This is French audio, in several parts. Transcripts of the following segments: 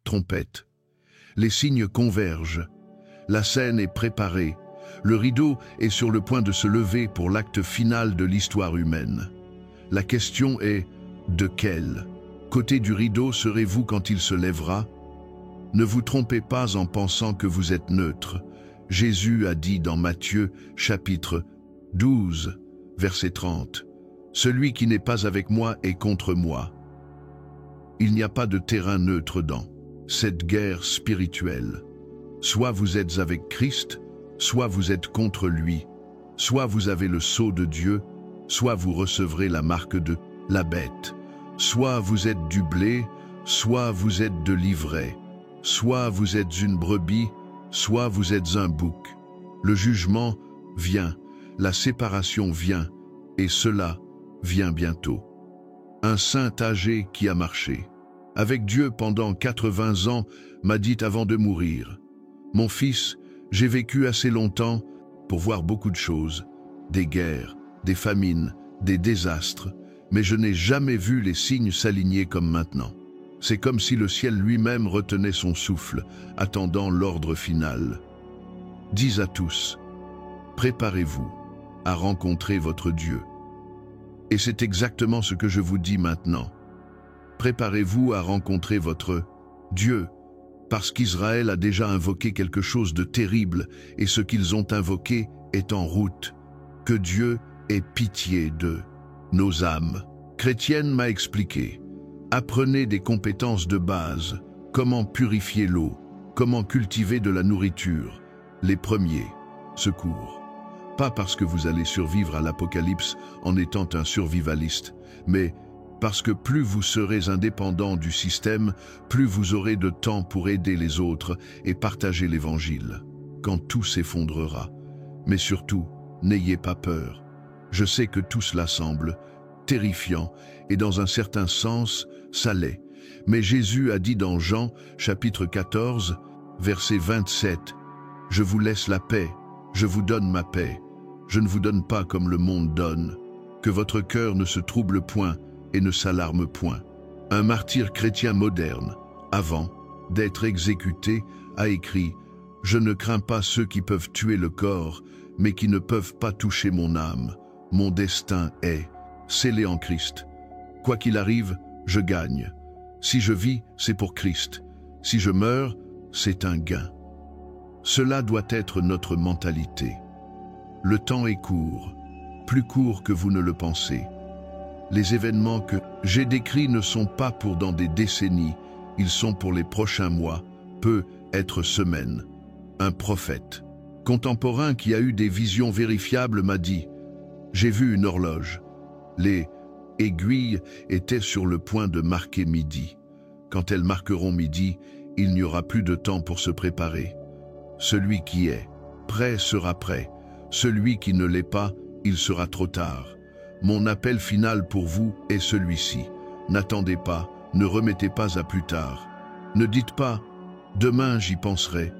trompette. Les signes convergent. La scène est préparée. Le rideau est sur le point de se lever pour l'acte final de l'histoire humaine. La question est, de quel côté du rideau serez-vous quand il se lèvera? Ne vous trompez pas en pensant que vous êtes neutre. Jésus a dit dans Matthieu, chapitre 12, verset 30, « Celui qui n'est pas avec moi est contre moi. » Il n'y a pas de terrain neutre dans cette guerre spirituelle. Soit vous êtes avec Christ, soit vous êtes contre lui, soit vous avez le sceau de Dieu, soit vous recevrez la marque de la bête, soit vous êtes du blé, soit vous êtes de l'ivraie, soit vous êtes une brebis, soit vous êtes un bouc. Le jugement vient, la séparation vient, et cela vient bientôt. Un saint âgé qui a marché avec Dieu pendant 80 ans m'a dit avant de mourir, « Mon fils, j'ai vécu assez longtemps pour voir beaucoup de choses, des guerres, des famines, des désastres, mais je n'ai jamais vu les signes s'aligner comme maintenant. C'est comme si le ciel lui-même retenait son souffle, attendant l'ordre final. Dis à tous, préparez-vous à rencontrer votre Dieu. » Et c'est exactement ce que je vous dis maintenant. Préparez-vous à rencontrer votre Dieu, parce qu'Israël a déjà invoqué quelque chose de terrible, et ce qu'ils ont invoqué est en route. Que Dieu ait pitié de nos âmes. Chrétienne m'a expliqué. Apprenez des compétences de base, comment purifier l'eau, comment cultiver de la nourriture, les premiers secours. Pas parce que vous allez survivre à l'apocalypse en étant un survivaliste, mais parce que plus vous serez indépendant du système, plus vous aurez de temps pour aider les autres et partager l'Évangile, quand tout s'effondrera. Mais surtout, n'ayez pas peur. Je sais que tout cela semble terrifiant, et dans un certain sens, ça l'est. Mais Jésus a dit dans Jean, chapitre 14, verset 27, « Je vous laisse la paix, je vous donne ma paix. Je ne vous donne pas comme le monde donne. Que votre cœur ne se trouble point et ne s'alarme point. » Un martyr chrétien moderne, avant d'être exécuté, a écrit « Je ne crains pas ceux qui peuvent tuer le corps, mais qui ne peuvent pas toucher mon âme. Mon destin est scellé en Christ. Quoi qu'il arrive, je gagne. Si je vis, c'est pour Christ. Si je meurs, c'est un gain. » Cela doit être notre mentalité. Le temps est court, plus court que vous ne le pensez. Les événements que j'ai décrits ne sont pas pour dans des décennies, ils sont pour les prochains mois, peut être semaines. Un prophète contemporain qui a eu des visions vérifiables m'a dit « J'ai vu une horloge. Les aiguilles étaient sur le point de marquer midi. Quand elles marqueront midi, il n'y aura plus de temps pour se préparer. Celui qui est prêt sera prêt. Celui qui ne l'est pas, il sera trop tard. Mon appel final pour vous est celui-ci. N'attendez pas, ne remettez pas à plus tard. Ne dites pas « Demain j'y penserai ».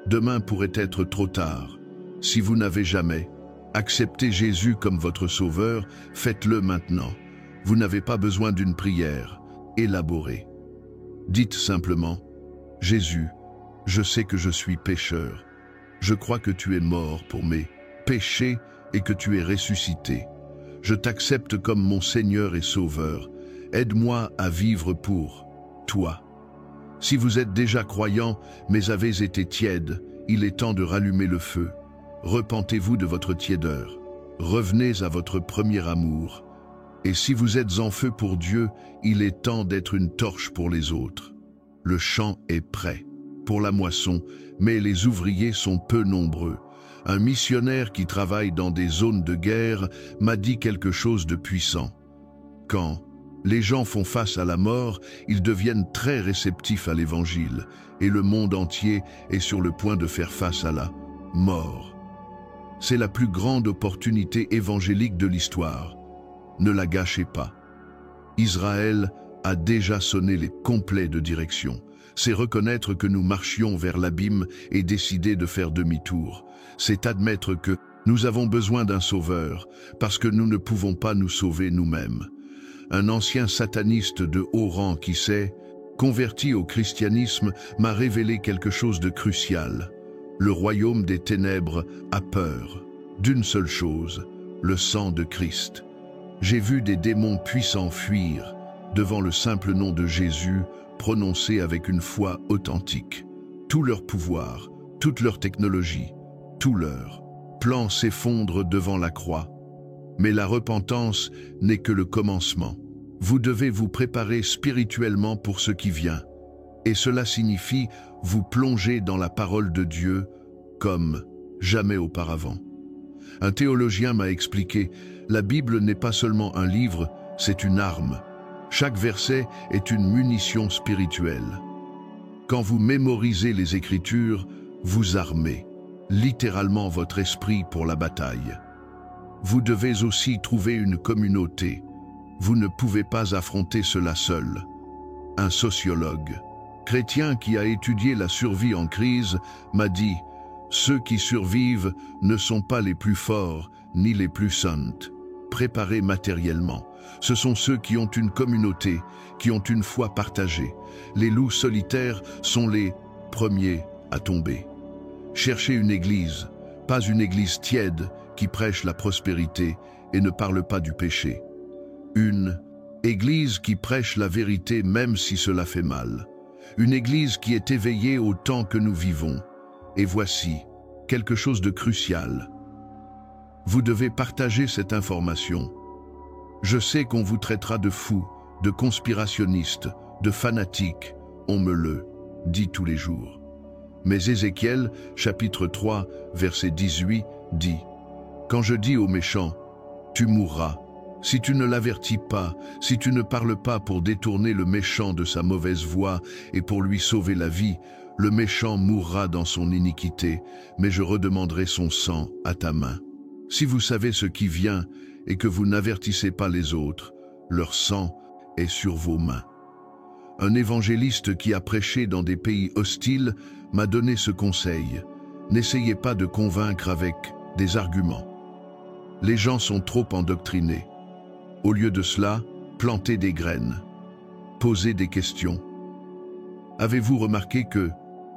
Demain pourrait être trop tard. Si vous n'avez jamais accepté Jésus comme votre sauveur, faites-le maintenant. Vous n'avez pas besoin d'une prière élaborée. Dites simplement « Jésus, je sais que je suis pécheur. Je crois que tu es mort pour mes péchés et que tu es ressuscité. Je t'accepte comme mon Seigneur et Sauveur. Aide-moi à vivre pour toi. » Si vous êtes déjà croyant, mais avez été tiède, il est temps de rallumer le feu. Repentez-vous de votre tiédeur. Revenez à votre premier amour. Et si vous êtes en feu pour Dieu, il est temps d'être une torche pour les autres. Le champ est prêt pour la moisson, mais les ouvriers sont peu nombreux. Un missionnaire qui travaille dans des zones de guerre m'a dit quelque chose de puissant. Quand les gens font face à la mort, ils deviennent très réceptifs à l'Évangile, et le monde entier est sur le point de faire face à la mort. C'est la plus grande opportunité évangélique de l'histoire. Ne la gâchez pas. Israël a déjà sonné les complets de direction. C'est reconnaître que nous marchions vers l'abîme et décider de faire demi-tour. C'est admettre que nous avons besoin d'un sauveur, parce que nous ne pouvons pas nous sauver nous-mêmes. Un ancien sataniste de haut rang qui sait converti au christianisme, m'a révélé quelque chose de crucial. Le royaume des ténèbres a peur d'une seule chose, le sang de Christ. J'ai vu des démons puissants fuir devant le simple nom de Jésus, prononcé avec une foi authentique. Tout leur pouvoir, toute leur technologie, tout leur plan s'effondre devant la croix. Mais la repentance n'est que le commencement. Vous devez vous préparer spirituellement pour ce qui vient. Et cela signifie vous plonger dans la parole de Dieu comme jamais auparavant. Un théologien m'a expliqué, la Bible n'est pas seulement un livre, c'est une arme. Chaque verset est une munition spirituelle. Quand vous mémorisez les Écritures, vous armez littéralement votre esprit pour la bataille. Vous devez aussi trouver une communauté. Vous ne pouvez pas affronter cela seul. Un sociologue chrétien qui a étudié la survie en crise m'a dit « Ceux qui survivent ne sont pas les plus forts ni les plus saints, préparés matériellement. Ce sont ceux qui ont une communauté, qui ont une foi partagée. Les loups solitaires sont les premiers à tomber. Cherchez une église, pas une église tiède qui prêche la prospérité et ne parle pas du péché. Une église qui prêche la vérité même si cela fait mal. Une église qui est éveillée au temps que nous vivons. Et voici quelque chose de crucial. Vous devez partager cette information. Je sais qu'on vous traitera de fou, de conspirationniste, de fanatique, on me le dit tous les jours. Mais Ézéchiel, chapitre 3, verset 18, dit « Quand je dis aux méchants, tu mourras, si tu ne l'avertis pas, si tu ne parles pas pour détourner le méchant de sa mauvaise voie et pour lui sauver la vie, le méchant mourra dans son iniquité, mais je redemanderai son sang à ta main. Si vous savez ce qui vient et que vous n'avertissez pas les autres, leur sang est sur vos mains. » Un évangéliste qui a prêché dans des pays hostiles m'a donné ce conseil. N'essayez pas de convaincre avec des arguments. Les gens sont trop endoctrinés. Au lieu de cela, plantez des graines. Posez des questions. Avez-vous remarqué que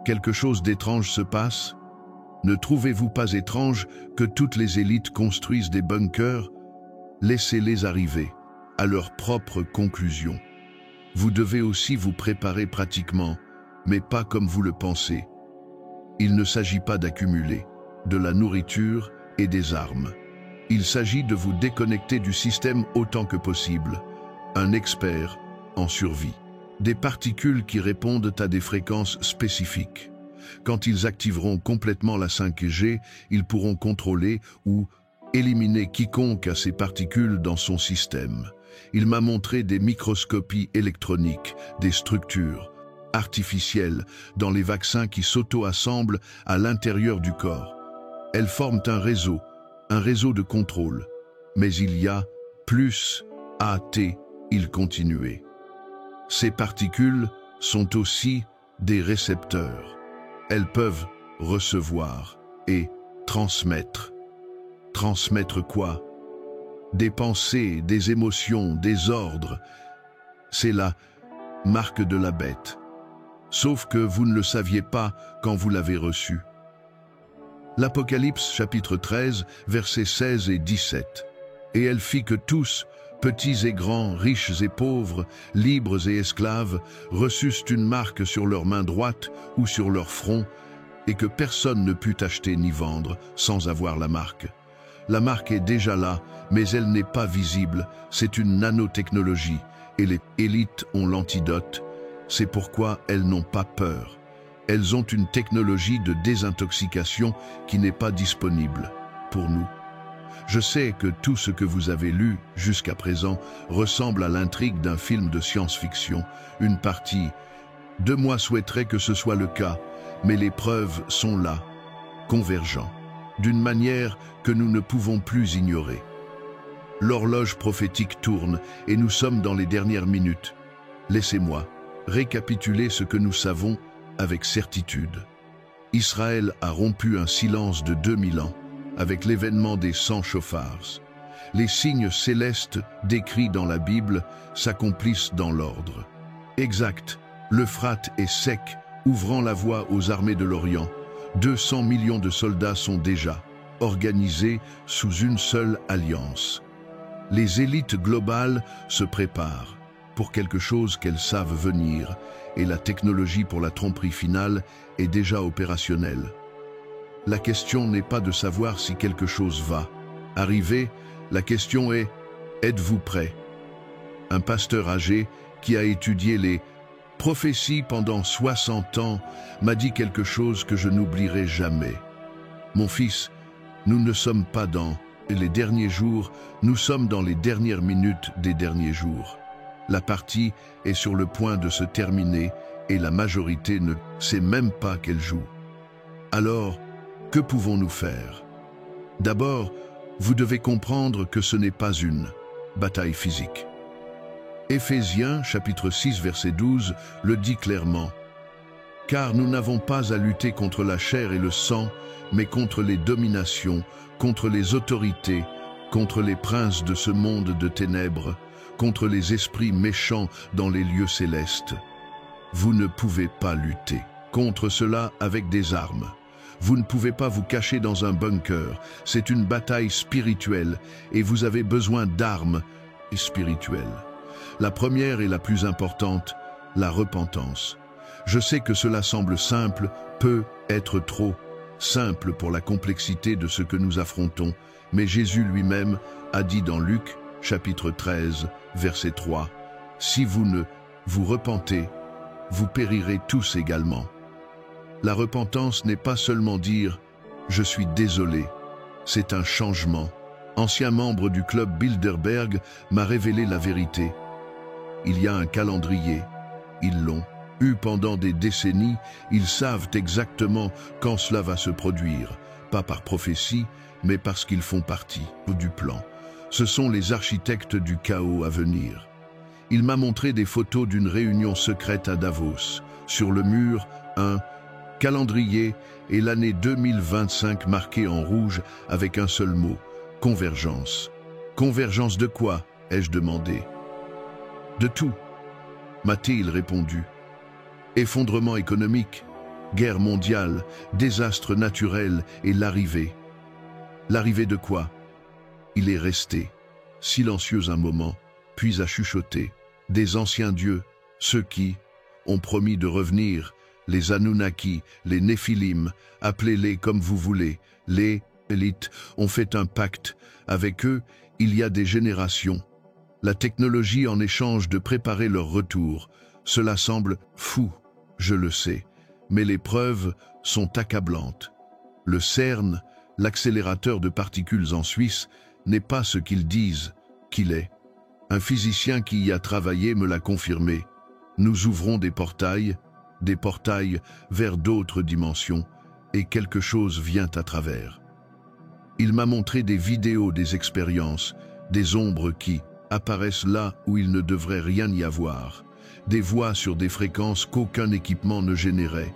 quelque chose d'étrange se passe? Ne trouvez-vous pas étrange que toutes les élites construisent des bunkers? Laissez-les arriver à leur propre conclusion. Vous devez aussi vous préparer pratiquement, mais pas comme vous le pensez. Il ne s'agit pas d'accumuler de la nourriture et des armes. Il s'agit de vous déconnecter du système autant que possible. Un expert en survie. Des particules qui répondent à des fréquences spécifiques. Quand ils activeront complètement la 5G, ils pourront contrôler ou éliminer quiconque a ces particules dans son système. Il m'a montré des microscopies électroniques, des structures artificielles dans les vaccins qui s'auto-assemblent à l'intérieur du corps. Elles forment un réseau de contrôle. Mais il y a plus il continuait. Ces particules sont aussi des récepteurs. Elles peuvent recevoir et transmettre. Transmettre quoi? Des pensées, des émotions, des ordres. C'est la marque de la bête. Sauf que vous ne le saviez pas quand vous l'avez reçu. L'Apocalypse chapitre 13, versets 16 et 17. Et elle fit que tous, petits et grands, riches et pauvres, libres et esclaves, reçussent une marque sur leur main droite ou sur leur front, et que personne ne put acheter ni vendre sans avoir la marque. La marque est déjà là, mais elle n'est pas visible, c'est une nanotechnologie, et les élites ont l'antidote, c'est pourquoi elles n'ont pas peur. Elles ont une technologie de désintoxication qui n'est pas disponible pour nous. Je sais que tout ce que vous avez lu jusqu'à présent ressemble à l'intrigue d'un film de science-fiction, une partie de moi souhaiterait que ce soit le cas, mais les preuves sont là, convergents, d'une manière que nous ne pouvons plus ignorer. L'horloge prophétique tourne et nous sommes dans les dernières minutes. Laissez-moi récapituler ce que nous savons avec certitude. Israël a rompu un silence de 2000 ans avec l'événement des 100 chauffards. Les signes célestes décrits dans la Bible s'accomplissent dans l'ordre exact. L'Euphrate est sec, ouvrant la voie aux armées de l'Orient. 200 millions de soldats sont déjà organisés sous une seule alliance. Les élites globales se préparent pour quelque chose qu'elles savent venir, et la technologie pour la tromperie finale est déjà opérationnelle. La question n'est pas de savoir si quelque chose va arriver, la question est « êtes-vous prêt ?» Un pasteur âgé qui a étudié les prophéties pendant 60 ans m'a dit quelque chose que je n'oublierai jamais. « Mon fils, nous ne sommes pas dans les derniers jours, nous sommes dans les dernières minutes des derniers jours. La partie est sur le point de se terminer et la majorité ne sait même pas qu'elle joue. Alors, que pouvons-nous faire? D'abord, vous devez comprendre que ce n'est pas une bataille physique. Éphésiens, chapitre 6, verset 12, le dit clairement. « Car nous n'avons pas à lutter contre la chair et le sang, mais contre les dominations, contre les autorités, contre les princes de ce monde de ténèbres, contre les esprits méchants dans les lieux célestes. Vous ne pouvez pas lutter contre cela avec des armes. Vous ne pouvez pas vous cacher dans un bunker. C'est une bataille spirituelle et vous avez besoin d'armes spirituelles. La première et la plus importante, la repentance. Je sais que cela semble simple, peut être trop simple pour la complexité de ce que nous affrontons, mais Jésus lui-même a dit dans Luc, chapitre 13, verset 3, « Si vous ne vous repentez, vous périrez tous également. » La repentance n'est pas seulement dire « je suis désolé », c'est un changement. Ancien membre du club Bilderberg m'a révélé la vérité. Il y a un calendrier, ils l'ont eu pendant des décennies, ils savent exactement quand cela va se produire, pas par prophétie, mais parce qu'ils font partie du plan. Ce sont les architectes du chaos à venir. Il m'a montré des photos d'une réunion secrète à Davos. Sur le mur, un calendrier et l'année 2025 marquée en rouge avec un seul mot, convergence. Convergence de quoi, ai-je demandé. De tout, m'a-t-il répondu. Effondrement économique, guerre mondiale, désastre naturel et l'arrivée. L'arrivée de quoi? Il est resté, silencieux un moment, puis a chuchoté. Des anciens dieux, ceux qui ont promis de revenir, les Anunnaki, les Néphilim, appelez-les comme vous voulez, les élites ont fait un pacte. Avec eux, il y a des générations. La technologie en échange de préparer leur retour. Cela semble fou, je le sais, mais les preuves sont accablantes. Le CERN, l'accélérateur de particules en Suisse, n'est pas ce qu'ils disent qu'il est. Un physicien qui y a travaillé me l'a confirmé. Nous ouvrons des portails vers d'autres dimensions, et quelque chose vient à travers. Il m'a montré des vidéos des expériences, des ombres qui apparaissent là où il ne devrait rien y avoir, des voix sur des fréquences qu'aucun équipement ne générait,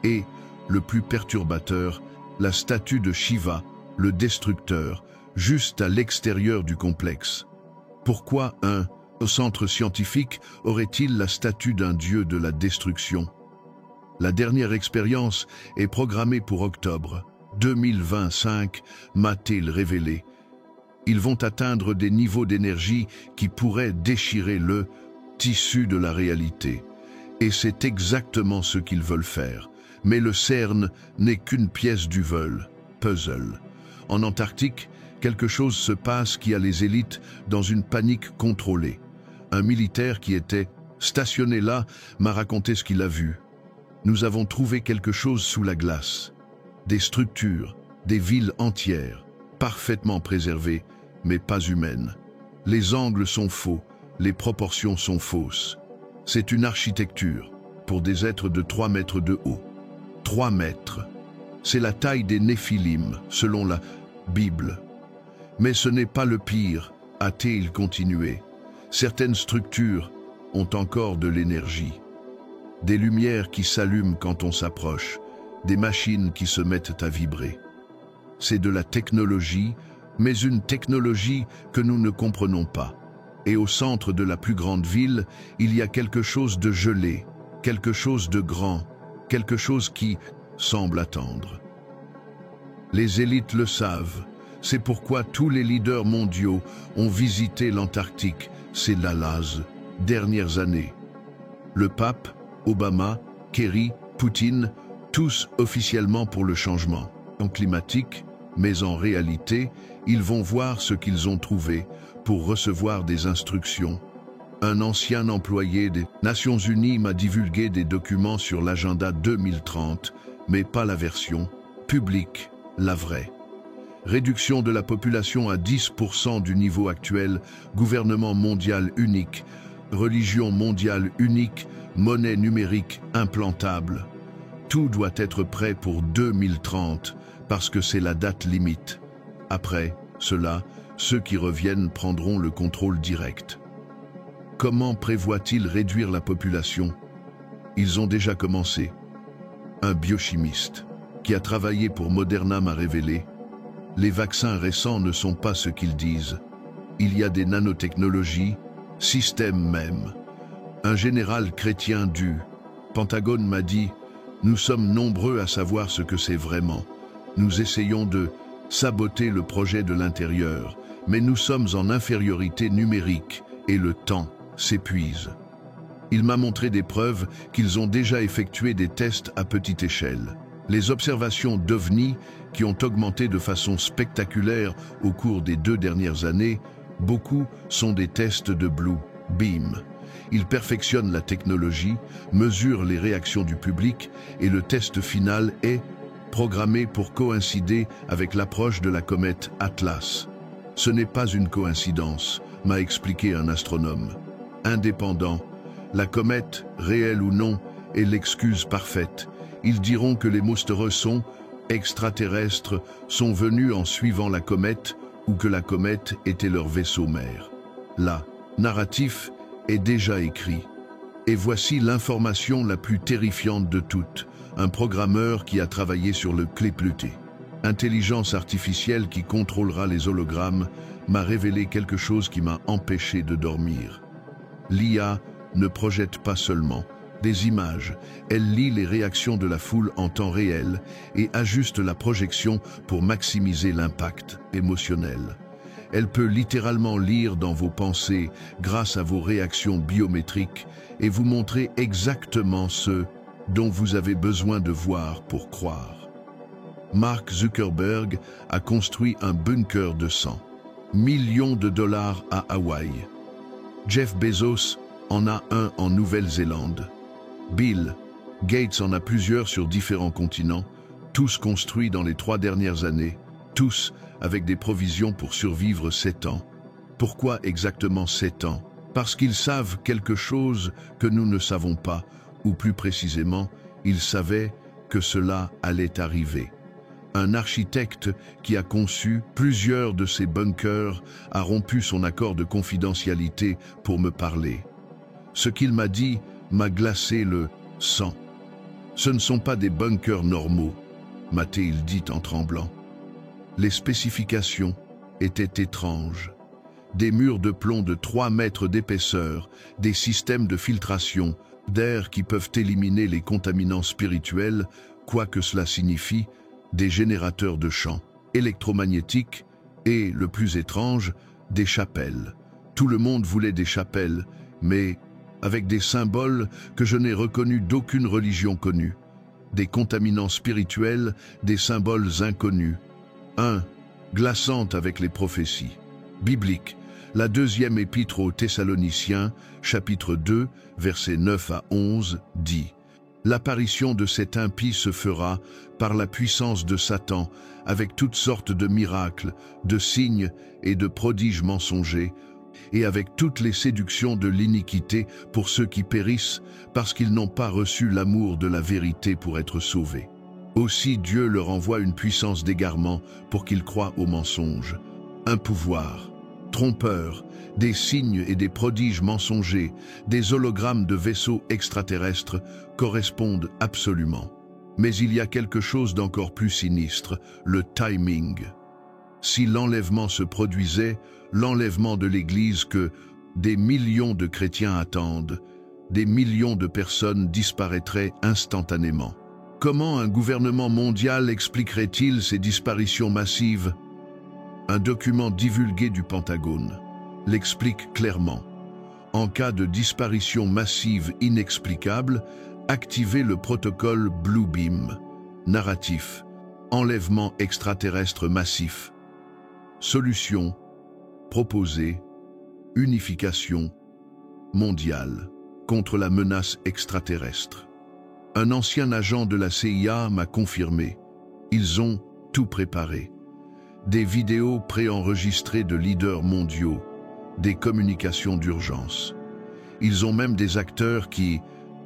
et, le plus perturbateur, la statue de Shiva, le destructeur, juste à l'extérieur du complexe. Pourquoi un centre scientifique aurait-il la statue d'un dieu de la destruction? La dernière expérience est programmée pour octobre 2025, m'a-t-il révélé. Ils vont atteindre des niveaux d'énergie qui pourraient déchirer le tissu de la réalité. Et c'est exactement ce qu'ils veulent faire. Mais le CERN n'est qu'une pièce du puzzle. En Antarctique, quelque chose se passe qui a les élites dans une panique contrôlée. Un militaire qui était stationné là m'a raconté ce qu'il a vu. Nous avons trouvé quelque chose sous la glace. Des structures, des villes entières, parfaitement préservées, mais pas humaines. Les angles sont faux, les proportions sont fausses. C'est une architecture pour des êtres de 3 mètres de haut. 3 mètres. C'est la taille des Néphilim, selon la Bible. Mais ce n'est pas le pire, a-t-il continué. Certaines structures ont encore de l'énergie. Des lumières qui s'allument quand on s'approche, des machines qui se mettent à vibrer. C'est de la technologie, mais une technologie que nous ne comprenons pas. Et au centre de la plus grande ville, il y a quelque chose de gelé, quelque chose de grand, quelque chose qui semble attendre. Les élites le savent, c'est pourquoi tous les leaders mondiaux ont visité l'Antarctique ces dernières années. Le pape, Obama, Kerry, Poutine, tous officiellement pour le changement climatique, mais en réalité, ils vont voir ce qu'ils ont trouvé pour recevoir des instructions. Un ancien employé des Nations Unies m'a divulgué des documents sur l'agenda 2030, mais pas la version publique, la vraie. Réduction de la population à 10% du niveau actuel, gouvernement mondial unique, religion mondiale unique, monnaie numérique implantable. Tout doit être prêt pour 2030, parce que c'est la date limite. Après cela, ceux qui reviennent prendront le contrôle direct. Comment prévoit-il réduire la population? Ils ont déjà commencé. Un biochimiste qui a travaillé pour Moderna m'a révélé: les vaccins récents ne sont pas ce qu'ils disent. Il y a des nanotechnologies, systèmes même. Un général chrétien du Pentagone m'a dit: nous sommes nombreux à savoir ce que c'est vraiment. Nous essayons de saboter le projet de l'intérieur, mais nous sommes en infériorité numérique et le temps s'épuise. Il m'a montré des preuves qu'ils ont déjà effectué des tests à petite échelle. Les observations d'OVNI qui ont augmenté de façon spectaculaire au cours des 2 dernières années, beaucoup sont des tests de Blue Beam. Ils perfectionnent la technologie, mesurent les réactions du public et le test final est programmé pour coïncider avec l'approche de la comète Atlas. Ce n'est pas une coïncidence, m'a expliqué un astronome indépendant. La comète, réelle ou non, est l'excuse parfaite. Ils diront que les monstres sont extraterrestres sont venus en suivant la comète ou que la comète était leur vaisseau mère. La narratif est déjà écrit. Et voici l'information la plus terrifiante de toutes. Un programmeur qui a travaillé sur le Clépluté. Intelligence artificielle qui contrôlera les hologrammes m'a révélé quelque chose qui m'a empêché de dormir. L'IA ne projette pas seulement des images, elle lit les réactions de la foule en temps réel et ajuste la projection pour maximiser l'impact émotionnel. Elle peut littéralement lire dans vos pensées grâce à vos réactions biométriques et vous montrer exactement ce dont vous avez besoin de voir pour croire. Mark Zuckerberg a construit un bunker de 100 millions de dollars à Hawaï. Jeff Bezos en a un en Nouvelle-Zélande. Bill Gates en a plusieurs sur différents continents, tous construits dans les 3 dernières années, tous avec des provisions pour survivre 7 ans. Pourquoi exactement 7 ans? Parce qu'ils savent quelque chose que nous ne savons pas, ou plus précisément, ils savaient que cela allait arriver. Un architecte qui a conçu plusieurs de ces bunkers a rompu son accord de confidentialité pour me parler. Ce qu'il m'a dit m'a glacé le sang. Ce ne sont pas des bunkers normaux, m'a-t-il dit en tremblant. Les spécifications étaient étranges. Des murs de plomb de 3 mètres d'épaisseur, des systèmes de filtration, d'air qui peuvent éliminer les contaminants spirituels, quoi que cela signifie, des générateurs de champs électromagnétiques et, le plus étrange, des chapelles. Tout le monde voulait des chapelles, mais avec des symboles que je n'ai reconnus d'aucune religion connue. Des contaminants spirituels, des symboles inconnus. Glaçante avec les prophéties. Biblique. La 2e épître aux Thessaloniciens, chapitre 2, versets 9 à 11, dit: l'apparition de cet impie se fera par la puissance de Satan, avec toutes sortes de miracles, de signes et de prodiges mensongers, et avec toutes les séductions de l'iniquité pour ceux qui périssent, parce qu'ils n'ont pas reçu l'amour de la vérité pour être sauvés. Aussi Dieu leur envoie une puissance d'égarement pour qu'ils croient aux mensonges. Un pouvoir trompeur, des signes et des prodiges mensongers, des hologrammes de vaisseaux extraterrestres correspondent absolument. Mais il y a quelque chose d'encore plus sinistre, le timing. Si l'enlèvement se produisait, l'enlèvement de l'Église que des millions de chrétiens attendent, des millions de personnes disparaîtraient instantanément. Comment un gouvernement mondial expliquerait-il ces disparitions massives? Un document divulgué du Pentagone l'explique clairement. En cas de disparition massive inexplicable, activez le protocole Bluebeam. Narratif. Enlèvement extraterrestre massif. Solution. Proposée. Unification mondiale contre la menace extraterrestre. Un ancien agent de la CIA m'a confirmé. Ils ont tout préparé. Des vidéos préenregistrées de leaders mondiaux, des communications d'urgence. Ils ont même des acteurs qui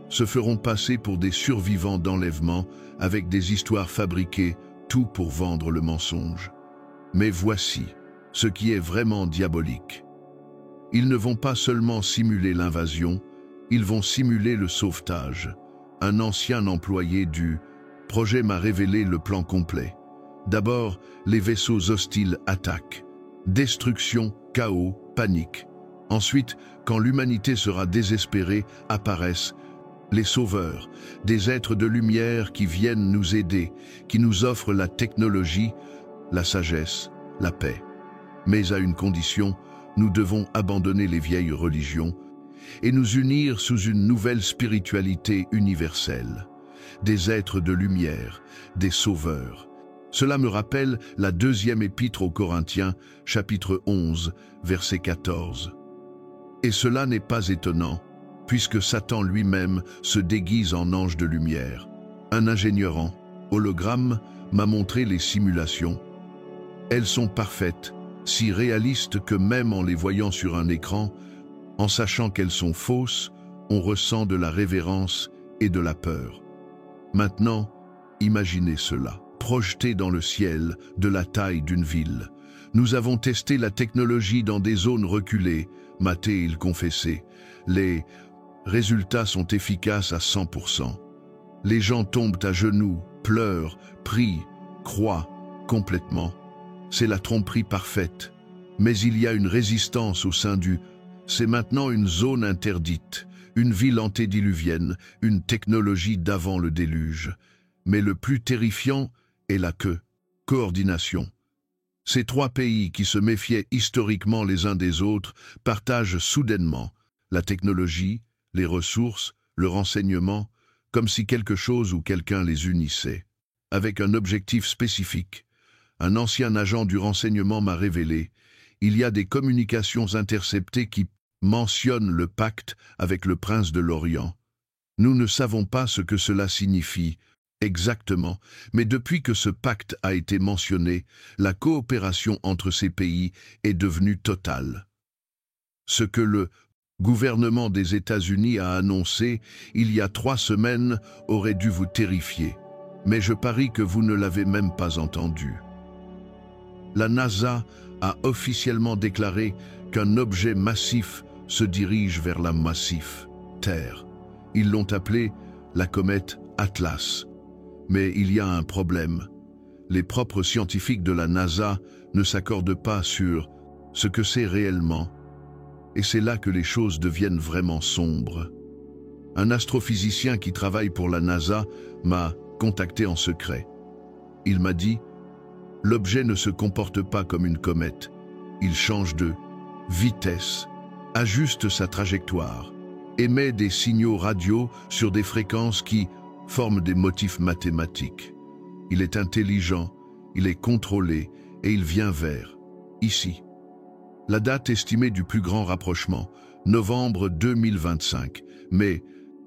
se feront passer pour des survivants d'enlèvement avec des histoires fabriquées, tout pour vendre le mensonge. Mais voici ce qui est vraiment diabolique. Ils ne vont pas seulement simuler l'invasion, ils vont simuler le sauvetage. Un ancien employé du projet m'a révélé le plan complet. D'abord, les vaisseaux hostiles attaquent. Destruction, chaos, panique. Ensuite, quand l'humanité sera désespérée, apparaissent les sauveurs, des êtres de lumière qui viennent nous aider, qui nous offrent la technologie, la sagesse, la paix. Mais à une condition, nous devons abandonner les vieilles religions et nous unir sous une nouvelle spiritualité universelle. Des êtres de lumière, des sauveurs. Cela me rappelle la deuxième épître aux Corinthiens, chapitre 11, verset 14. Et cela n'est pas étonnant, puisque Satan lui-même se déguise en ange de lumière. Un ingénieur en hologramme m'a montré les simulations. Elles sont parfaites, si réalistes que même en les voyant sur un écran, en sachant qu'elles sont fausses, on ressent de la révérence et de la peur. Maintenant, imaginez cela, projeté dans le ciel de la taille d'une ville. Nous avons testé la technologie dans des zones reculées, m'a-t-il confessé. Les résultats sont efficaces à 100%. Les gens tombent à genoux, pleurent, prient, croient complètement. C'est la tromperie parfaite. Mais il y a une résistance au sein du... C'est maintenant une zone interdite, une ville antédiluvienne, une technologie d'avant le déluge. Mais le plus terrifiant est la coordination. Ces trois pays qui se méfiaient historiquement les uns des autres partagent soudainement la technologie, les ressources, le renseignement, comme si quelque chose ou quelqu'un les unissait, avec un objectif spécifique. Un ancien agent du renseignement m'a révélé, il y a des communications interceptées qui mentionnent le pacte avec le prince de l'Orient. Nous ne savons pas ce que cela signifie exactement, mais depuis que ce pacte a été mentionné, la coopération entre ces pays est devenue totale. Ce que le gouvernement des États-Unis a annoncé il y a 3 semaines aurait dû vous terrifier, mais je parie que vous ne l'avez même pas entendu. La NASA a officiellement déclaré qu'un objet massif se dirige vers la massif Terre. Ils l'ont appelé la comète Atlas. Mais il y a un problème. Les propres scientifiques de la NASA ne s'accordent pas sur ce que c'est réellement. Et c'est là que les choses deviennent vraiment sombres. Un astrophysicien qui travaille pour la NASA m'a contacté en secret. Il m'a dit « L'objet ne se comporte pas comme une comète. Il change de vitesse, ajuste sa trajectoire, émet des signaux radio sur des fréquences qui forment des motifs mathématiques. Il est intelligent, il est contrôlé et il vient vers ici. La date estimée du plus grand rapprochement, novembre 2025, mais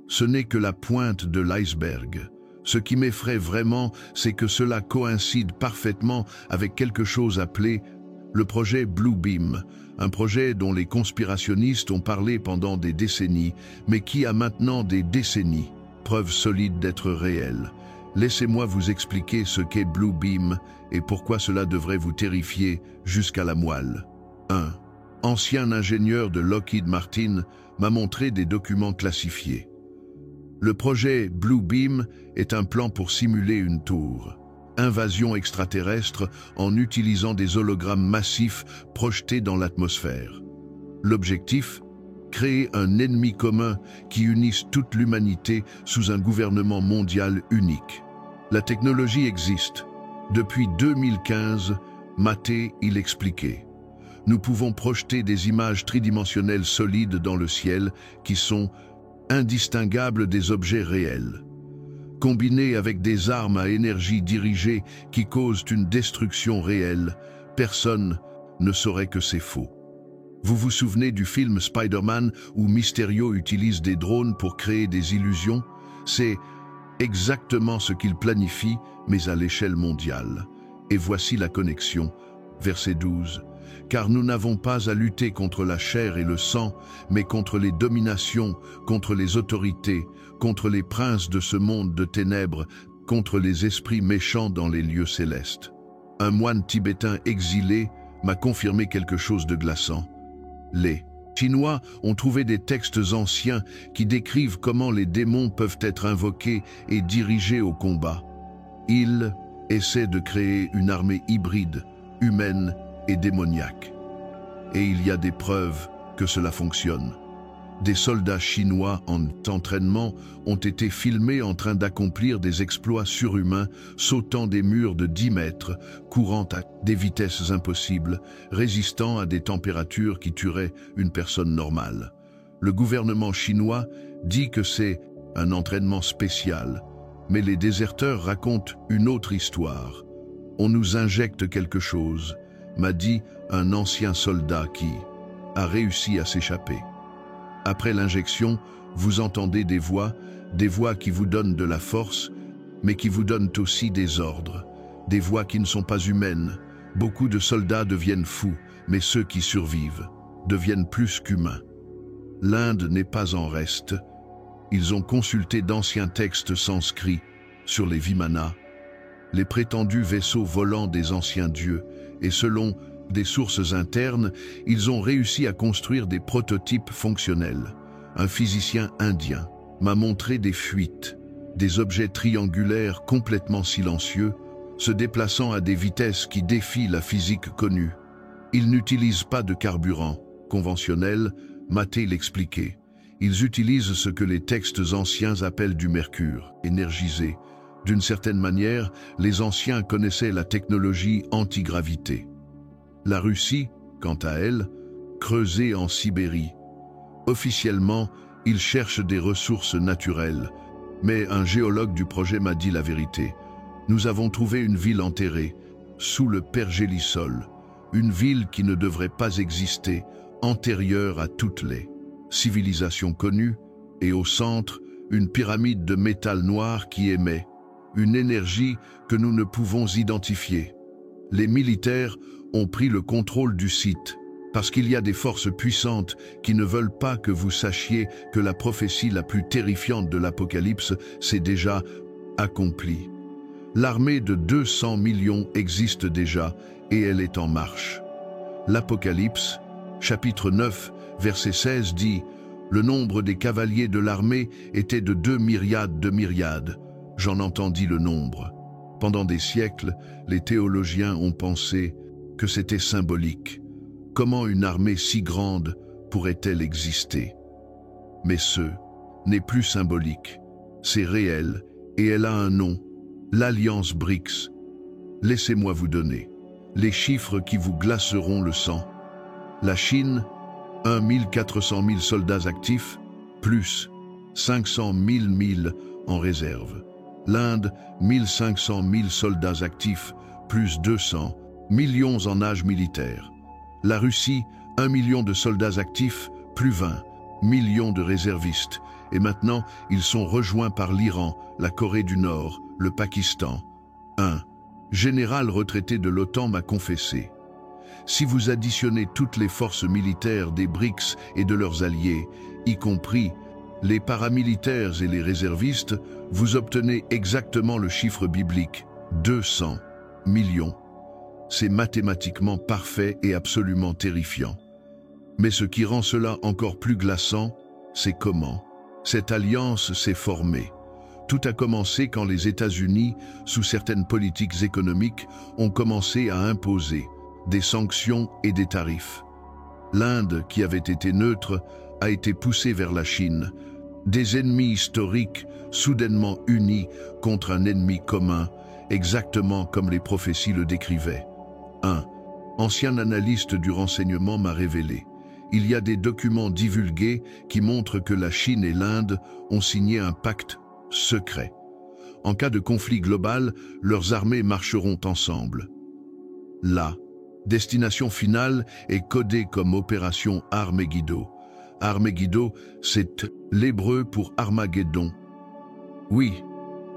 ce n'est que la pointe de l'iceberg. Ce qui m'effraie vraiment, c'est que cela coïncide parfaitement avec quelque chose appelé le projet Bluebeam, un projet dont les conspirationnistes ont parlé pendant des décennies, mais qui a maintenant des décennies. Preuve solide d'être réel. Laissez-moi vous expliquer ce qu'est Bluebeam et pourquoi cela devrait vous terrifier jusqu'à la moelle. 1. Ancien ingénieur de Lockheed Martin m'a montré des documents classifiés. Le projet Bluebeam est un plan pour simuler une tour. Invasion extraterrestre en utilisant des hologrammes massifs projetés dans l'atmosphère. L'objectif ? créer un ennemi commun qui unisse toute l'humanité sous un gouvernement mondial unique. La technologie existe. Depuis 2015, Maté, il expliquait. Nous pouvons projeter des images tridimensionnelles solides dans le ciel qui sont indistinguables des objets réels. Combinées avec des armes à énergie dirigée qui causent une destruction réelle, personne ne saurait que c'est faux. Vous vous souvenez du film Spider-Man où Mysterio utilise des drones pour créer des illusions? C'est exactement ce qu'il planifie, mais à l'échelle mondiale. Et voici la connexion. Verset 12. Car nous n'avons pas à lutter contre la chair et le sang, mais contre les dominations, contre les autorités, contre les princes de ce monde de ténèbres, contre les esprits méchants dans les lieux célestes. Un moine tibétain exilé m'a confirmé quelque chose de glaçant. Les Chinois ont trouvé des textes anciens qui décrivent comment les démons peuvent être invoqués et dirigés au combat. Ils essaient de créer une armée hybride, humaine et démoniaque. Et il y a des preuves que cela fonctionne. Des soldats chinois en entraînement ont été filmés en train d'accomplir des exploits surhumains, sautant des murs de 10 mètres, courant à des vitesses impossibles, résistant à des températures qui tueraient une personne normale. Le gouvernement chinois dit que c'est un entraînement spécial, mais les déserteurs racontent une autre histoire. On nous injecte quelque chose, m'a dit un ancien soldat qui a réussi à s'échapper. Après l'injection, vous entendez des voix qui vous donnent de la force, mais qui vous donnent aussi des ordres, des voix qui ne sont pas humaines. Beaucoup de soldats deviennent fous, mais ceux qui survivent deviennent plus qu'humains. L'Inde n'est pas en reste. Ils ont consulté d'anciens textes sanscrits sur les Vimana, les prétendus vaisseaux volants des anciens dieux, et selon des sources internes, ils ont réussi à construire des prototypes fonctionnels. Un physicien indien m'a montré des fuites, des objets triangulaires complètement silencieux, se déplaçant à des vitesses qui défient la physique connue. Ils n'utilisent pas de carburant conventionnel, Maté l'expliquait. Ils utilisent ce que les textes anciens appellent du mercure, énergisé. D'une certaine manière, les anciens connaissaient la technologie antigravité. La Russie, quant à elle, creusait en Sibérie. Officiellement, ils cherchent des ressources naturelles, mais un géologue du projet m'a dit la vérité. Nous avons trouvé une ville enterrée, sous le pergélisol, une ville qui ne devrait pas exister, antérieure à toutes les civilisations connues, et au centre, une pyramide de métal noir qui émet une énergie que nous ne pouvons identifier. Les militaires ont pris le contrôle du site, parce qu'il y a des forces puissantes qui ne veulent pas que vous sachiez que la prophétie la plus terrifiante de l'Apocalypse s'est déjà accomplie. L'armée de 200 millions existe déjà et elle est en marche. L'Apocalypse, chapitre 9, verset 16 dit « Le nombre des cavaliers de l'armée était de 2 myriades de myriades. J'en entendis le nombre. » Pendant des siècles, les théologiens ont pensé que c'était symbolique. Comment une armée si grande pourrait-elle exister? Mais ce n'est plus symbolique, c'est réel et elle a un nom, l'Alliance BRICS. Laissez-moi vous donner les chiffres qui vous glaceront le sang. La Chine, 1 400 000 soldats actifs, plus 500 000 en réserve. L'Inde, 1 500 000 soldats actifs, plus 200 millions en âge militaire. La Russie, 1 million de soldats actifs, plus 20 millions de réservistes. Et maintenant, ils sont rejoints par l'Iran, la Corée du Nord, le Pakistan. Un général retraité de l'OTAN m'a confessé. Si vous additionnez toutes les forces militaires des BRICS et de leurs alliés, y compris les paramilitaires et les réservistes, vous obtenez exactement le chiffre biblique, 200 millions. C'est mathématiquement parfait et absolument terrifiant. Mais ce qui rend cela encore plus glaçant, c'est comment cette alliance s'est formée. Tout a commencé quand les États-Unis, sous certaines politiques économiques, ont commencé à imposer des sanctions et des tarifs. L'Inde, qui avait été neutre, a été poussé vers la Chine. Des ennemis historiques soudainement unis contre un ennemi commun, exactement comme les prophéties le décrivaient. Un ancien analyste du renseignement m'a révélé. Il y a des documents divulgués qui montrent que la Chine et l'Inde ont signé un pacte secret. En cas de conflit global, leurs armées marcheront ensemble. La destination finale est codée comme opération Armageddon. Armageddon, c'est l'hébreu pour Armageddon. Oui,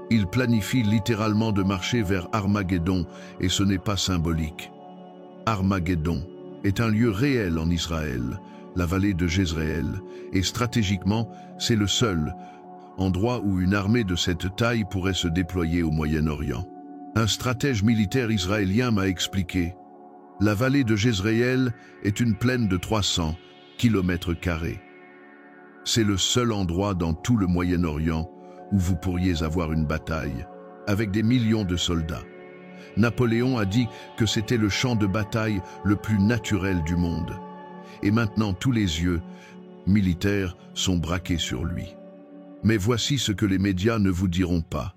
il planifie littéralement de marcher vers Armageddon et ce n'est pas symbolique. Armageddon est un lieu réel en Israël, la vallée de Jezréel, et stratégiquement, c'est le seul endroit où une armée de cette taille pourrait se déployer au Moyen-Orient. Un stratège militaire israélien m'a expliqué. La vallée de Jezréel est une plaine de 300 km². C'est le seul endroit dans tout le Moyen-Orient où vous pourriez avoir une bataille, avec des millions de soldats. Napoléon a dit que c'était le champ de bataille le plus naturel du monde. Et maintenant tous les yeux militaires sont braqués sur lui. Mais voici ce que les médias ne vous diront pas.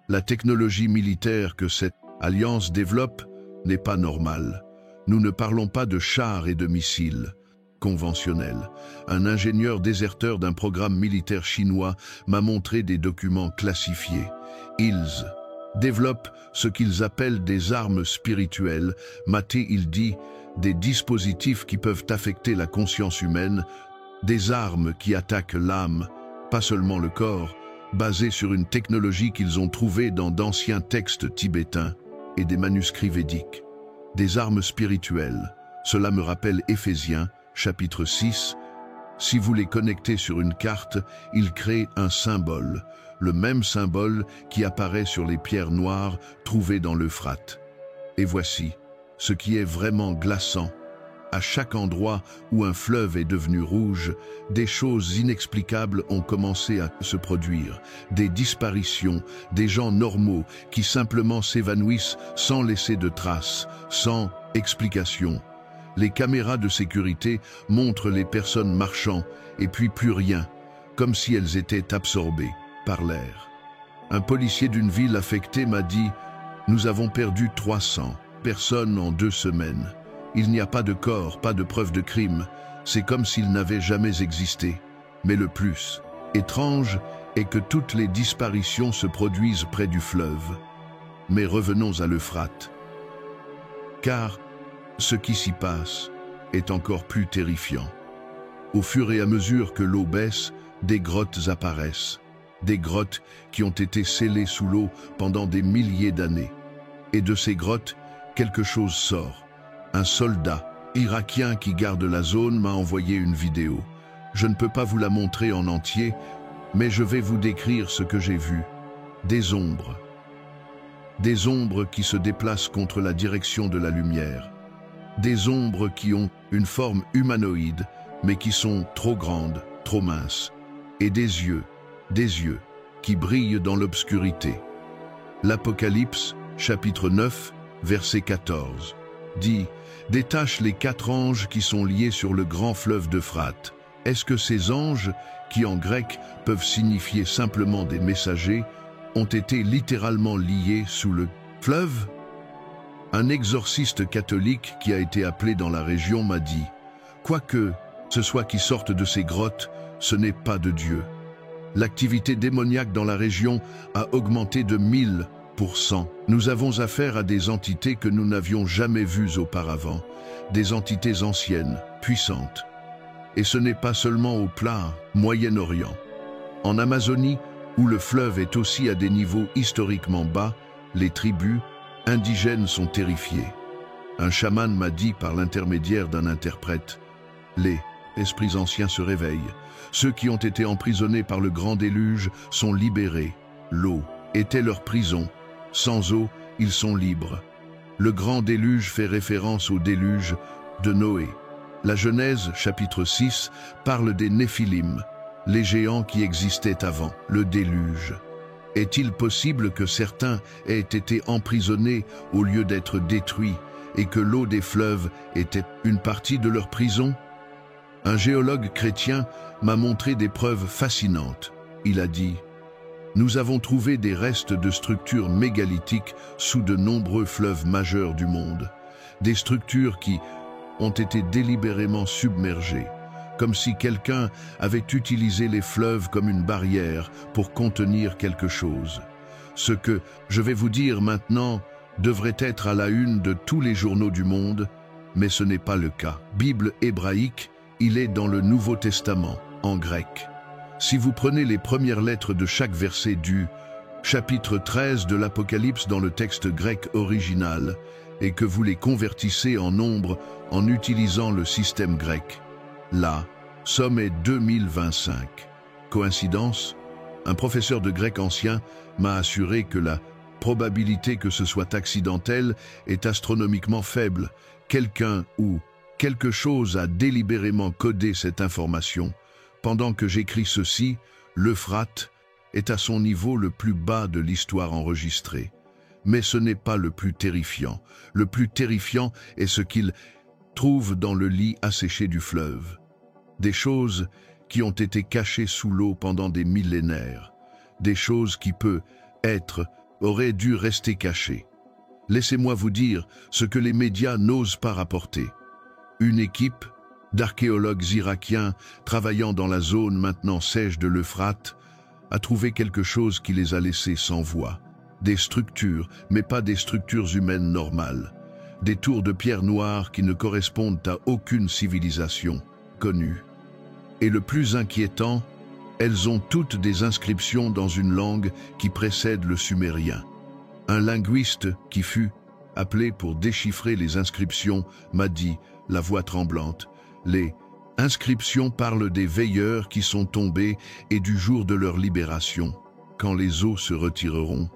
La technologie militaire que cette alliance développe n'est pas normale. Nous ne parlons pas de chars et de missiles conventionnels. Un ingénieur déserteur d'un programme militaire chinois m'a montré des documents classifiés. Ils développent ce qu'ils appellent des armes spirituelles. Maté, il dit, des dispositifs qui peuvent affecter la conscience humaine, des armes qui attaquent l'âme, pas seulement le corps, basées sur une technologie qu'ils ont trouvée dans d'anciens textes tibétains et des manuscrits védiques. Des armes spirituelles, cela me rappelle Éphésiens, chapitre 6. Si vous les connectez sur une carte, ils créent un symbole, le même symbole qui apparaît sur les pierres noires trouvées dans l'Euphrate. Et voici ce qui est vraiment glaçant. À chaque endroit où un fleuve est devenu rouge, des choses inexplicables ont commencé à se produire. Des disparitions, des gens normaux qui simplement s'évanouissent sans laisser de traces, sans explication. Les caméras de sécurité montrent les personnes marchant et puis plus rien, comme si elles étaient absorbées par l'air. Un policier d'une ville affectée m'a dit « Nous avons perdu 300 personnes en 2 semaines. Il n'y a pas de corps, pas de preuve de crime. C'est comme s'ils n'avaient jamais existé. Mais le plus étrange est que toutes les disparitions se produisent près du fleuve. Mais revenons à l'Euphrate. Car ce qui s'y passe est encore plus terrifiant. Au fur et à mesure que l'eau baisse, des grottes apparaissent. Des grottes qui ont été scellées sous l'eau pendant des milliers d'années. Et de ces grottes, quelque chose sort. Un soldat irakien qui garde la zone m'a envoyé une vidéo. Je ne peux pas vous la montrer en entier, mais je vais vous décrire ce que j'ai vu. Des ombres. Des ombres qui se déplacent contre la direction de la lumière. Des ombres qui ont une forme humanoïde, mais qui sont trop grandes, trop minces. Et des yeux qui brillent dans l'obscurité. L'Apocalypse, chapitre 9, verset 14, dit « Détache les 4 anges qui sont liés sur le grand fleuve d'Euphrate. » Est-ce que ces anges, qui en grec peuvent signifier simplement des messagers, ont été littéralement liés sous le fleuve? Un exorciste catholique qui a été appelé dans la région m'a dit « Quoique ce soit qui sortent de ces grottes, ce n'est pas de Dieu. » L'activité démoniaque dans la région a augmenté de 1000%. Nous avons affaire à des entités que nous n'avions jamais vues auparavant, des entités anciennes, puissantes. Et ce n'est pas seulement au plat Moyen-Orient. En Amazonie, où le fleuve est aussi à des niveaux historiquement bas, les tribus indigènes sont terrifiées. Un chaman m'a dit par l'intermédiaire d'un interprète, « Les esprits anciens se réveillent. Ceux qui ont été emprisonnés par le grand déluge sont libérés. L'eau était leur prison. Sans eau, ils sont libres. » Le grand déluge fait référence au déluge de Noé. La Genèse, chapitre 6, parle des Néphilim, les géants qui existaient avant le déluge. Est-il possible que certains aient été emprisonnés au lieu d'être détruits et que l'eau des fleuves était une partie de leur prison? Un géologue chrétien m'a montré des preuves fascinantes. Il a dit: nous avons trouvé des restes de structures mégalithiques sous de nombreux fleuves majeurs du monde. Des structures qui ont été délibérément submergées, comme si quelqu'un avait utilisé les fleuves comme une barrière pour contenir quelque chose. Ce que je vais vous dire maintenant devrait être à la une de tous les journaux du monde, mais ce n'est pas le cas. Bible hébraïque, il est dans le Nouveau Testament, en grec. Si vous prenez les premières lettres de chaque verset du chapitre 13 de l'Apocalypse dans le texte grec original et que vous les convertissez en nombre en utilisant le système grec, la somme est 2025. Coïncidence? Un professeur de grec ancien m'a assuré que la probabilité que ce soit accidentel est astronomiquement faible. Quelqu'un ou quelque chose a délibérément codé cette information. Pendant que j'écris ceci, l'Euphrate est à son niveau le plus bas de l'histoire enregistrée. Mais ce n'est pas le plus terrifiant. Le plus terrifiant est ce qu'il trouve dans le lit asséché du fleuve. Des choses qui ont été cachées sous l'eau pendant des millénaires. Des choses qui, peut-être, auraient dû rester cachées. Laissez-moi vous dire ce que les médias n'osent pas rapporter. Une équipe d'archéologues irakiens travaillant dans la zone maintenant sèche de l'Euphrate a trouvé quelque chose qui les a laissés sans voix. Des structures, mais pas des structures humaines normales. Des tours de pierre noire qui ne correspondent à aucune civilisation connue. Et le plus inquiétant, elles ont toutes des inscriptions dans une langue qui précède le sumérien. Un linguiste qui fut appelé pour déchiffrer les inscriptions m'a dit, la voix tremblante: les inscriptions parlent des veilleurs qui sont tombés et du jour de leur libération, quand les eaux se retireront.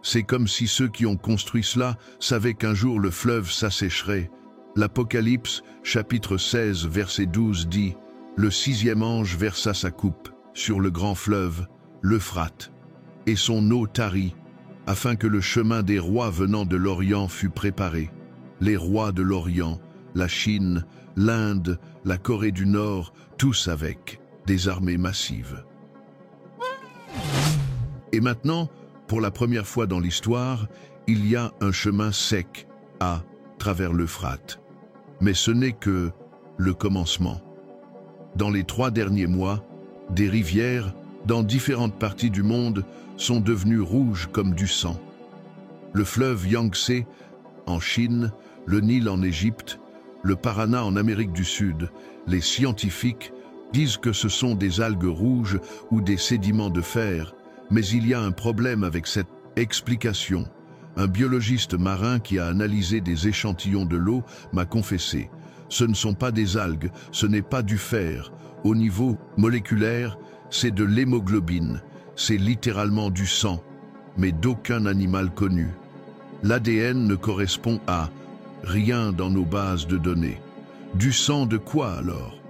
C'est comme si ceux qui ont construit cela savaient qu'un jour le fleuve s'assécherait. L'Apocalypse, chapitre 16, verset 12 dit: le 6e ange versa sa coupe sur le grand fleuve, l'Euphrate, et son eau tarit, afin que le chemin des rois venant de l'Orient fût préparé. Les rois de l'Orient, la Chine, l'Inde, la Corée du Nord, tous avec des armées massives. Et maintenant, pour la première fois dans l'histoire, il y a un chemin sec à travers l'Euphrate. Mais ce n'est que le commencement. Dans les 3 derniers mois, des rivières, dans différentes parties du monde, sont devenues rouges comme du sang. Le fleuve Yangtze en Chine, le Nil en Égypte, le Paraná en Amérique du Sud, les scientifiques disent que ce sont des algues rouges ou des sédiments de fer, mais il y a un problème avec cette explication. Un biologiste marin qui a analysé des échantillons de l'eau m'a confessé: ce ne sont pas des algues, ce n'est pas du fer. Au niveau moléculaire, c'est de l'hémoglobine, c'est littéralement du sang, mais d'aucun animal connu. L'ADN ne correspond à rien dans nos bases de données. Du sang de quoi alors?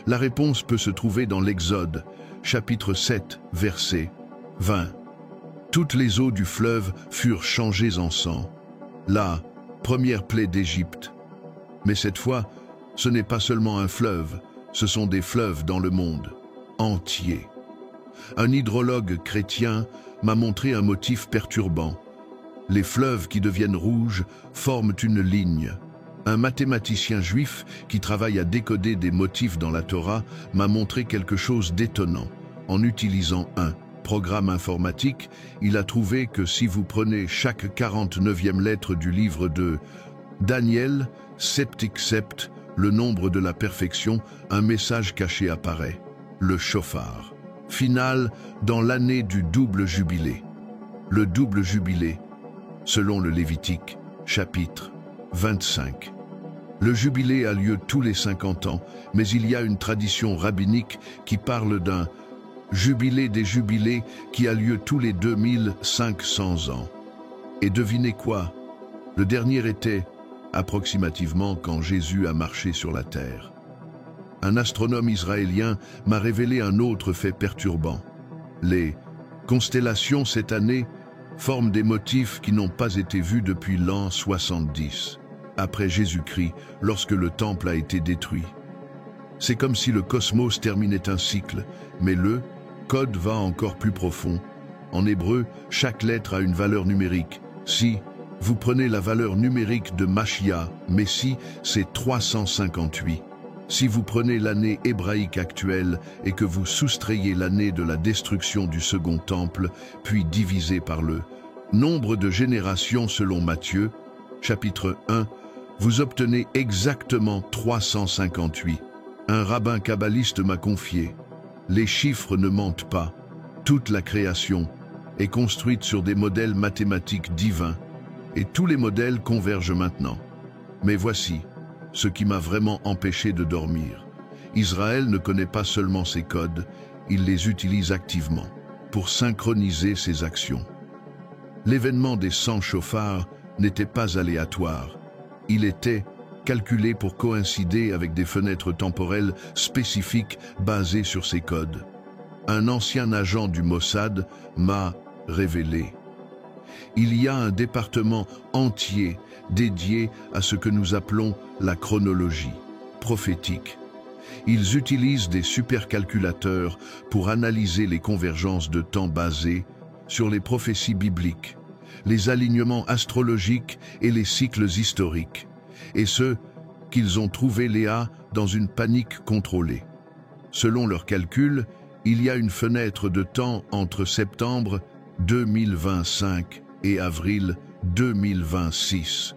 La réponse peut se trouver dans l'Exode, chapitre 7, verset 20. Toutes les eaux du fleuve furent changées en sang. La première plaie d'Égypte. Mais cette fois, ce n'est pas seulement un fleuve, ce sont des fleuves dans le monde entier. Un hydrologue chrétien m'a montré un motif perturbant. Les fleuves qui deviennent rouges forment une ligne. Un mathématicien juif qui travaille à décoder des motifs dans la Torah m'a montré quelque chose d'étonnant. En utilisant un programme informatique, il a trouvé que si vous prenez chaque 49e lettre du livre de Daniel, septic sept, le nombre de la perfection, un message caché apparaît. Le chauffard. Final dans l'année du double jubilé. Le double jubilé, selon le Lévitique, chapitre 25. Le jubilé a lieu tous les 50 ans, mais il y a une tradition rabbinique qui parle d'un jubilé des jubilés qui a lieu tous les 2500 ans. Et devinez quoi? Le dernier était approximativement quand Jésus a marché sur la terre. Un astronome israélien m'a révélé un autre fait perturbant. Les constellations cette année forment des motifs qui n'ont pas été vus depuis l'an 70, après Jésus-Christ, lorsque le temple a été détruit. C'est comme si le cosmos terminait un cycle, mais le code va encore plus profond. En hébreu, chaque lettre a une valeur numérique. Si vous prenez la valeur numérique de Machia, Messie, c'est 358. Si vous prenez l'année hébraïque actuelle et que vous soustrayez l'année de la destruction du second temple, puis divisé par le nombre de générations selon Matthieu, chapitre 1, vous obtenez exactement 358. Un rabbin kabbaliste m'a confié: les chiffres ne mentent pas. Toute la création est construite sur des modèles mathématiques divins, et tous les modèles convergent maintenant. Mais voici ce qui m'a vraiment empêché de dormir. Israël ne connaît pas seulement ses codes, il les utilise activement pour synchroniser ses actions. L'événement des 100 chauffards n'était pas aléatoire. Il était calculé pour coïncider avec des fenêtres temporelles spécifiques basées sur ces codes. Un ancien agent du Mossad m'a révélé. Il y a un département entier dédié à ce que nous appelons la chronologie prophétique. Ils utilisent des supercalculateurs pour analyser les convergences de temps basées sur les prophéties bibliques, les alignements astrologiques et les cycles historiques, et ce, qu'ils ont trouvé Léa dans une panique contrôlée. Selon leurs calculs, il y a une fenêtre de temps entre septembre 2025 et avril 2026,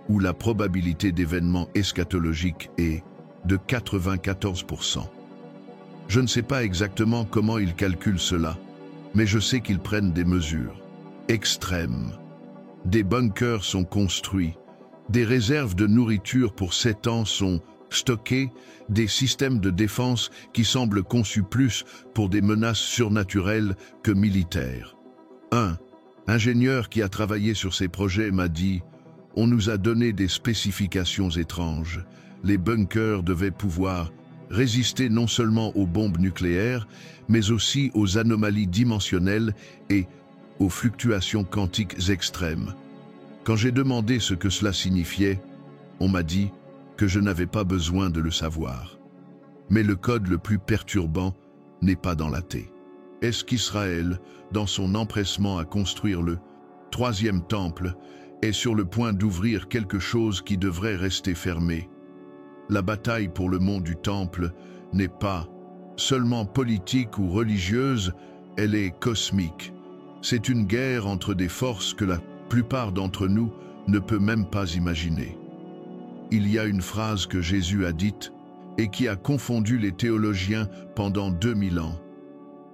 où la probabilité d'événements eschatologiques est de 94%. Je ne sais pas exactement comment ils calculent cela, mais je sais qu'ils prennent des mesures extrêmes. Des bunkers sont construits, des réserves de nourriture pour 7 ans sont stockées, des systèmes de défense qui semblent conçus plus pour des menaces surnaturelles que militaires. Un ingénieur qui a travaillé sur ces projets m'a dit: on nous a donné des spécifications étranges. Les bunkers devaient pouvoir résister non seulement aux bombes nucléaires, mais aussi aux anomalies dimensionnelles et aux fluctuations quantiques extrêmes. Quand j'ai demandé ce que cela signifiait, on m'a dit que je n'avais pas besoin de le savoir. Mais le code le plus perturbant n'est pas dans la T. Est-ce qu'Israël, dans son empressement à construire le troisième temple, est sur le point d'ouvrir quelque chose qui devrait rester fermé? La bataille pour le mont du temple n'est pas seulement politique ou religieuse, elle est cosmique. C'est une guerre entre des forces que la plupart d'entre nous ne peut même pas imaginer. Il y a une phrase que Jésus a dite et qui a confondu les théologiens pendant 2000 ans.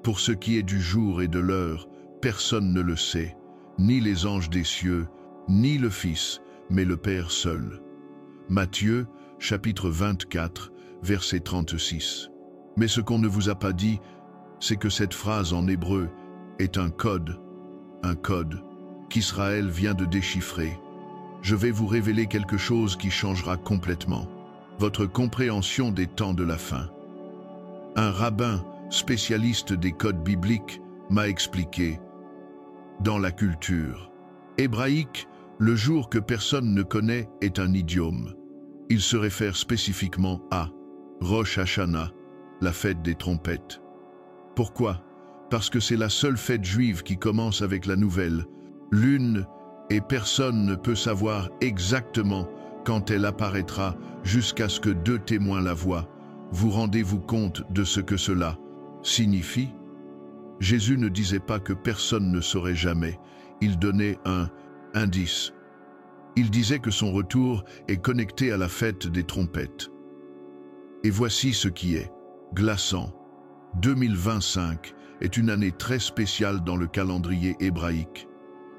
Pour ce qui est du jour et de l'heure, personne ne le sait, ni les anges des cieux, ni le Fils, mais le Père seul. Matthieu, chapitre 24, verset 36. Mais ce qu'on ne vous a pas dit, c'est que cette phrase en hébreu est un code qu'Israël vient de déchiffrer. Je vais vous révéler quelque chose qui changera complètement votre compréhension des temps de la fin. Un rabbin spécialiste des codes bibliques m'a expliqué: dans la culture hébraïque, le jour que personne ne connaît est un idiome. Il se réfère spécifiquement à Rosh Hashanah, la fête des trompettes. Pourquoi? Parce que c'est la seule fête juive qui commence avec la nouvelle lune et personne ne peut savoir exactement quand elle apparaîtra jusqu'à ce que 2 témoins la voient. Vous rendez-vous compte de ce que cela signifie? Jésus ne disait pas que personne ne saurait jamais, il donnait un indice. Il disait que son retour est connecté à la fête des trompettes. Et voici ce qui est glaçant. 2025 est une année très spéciale dans le calendrier hébraïque.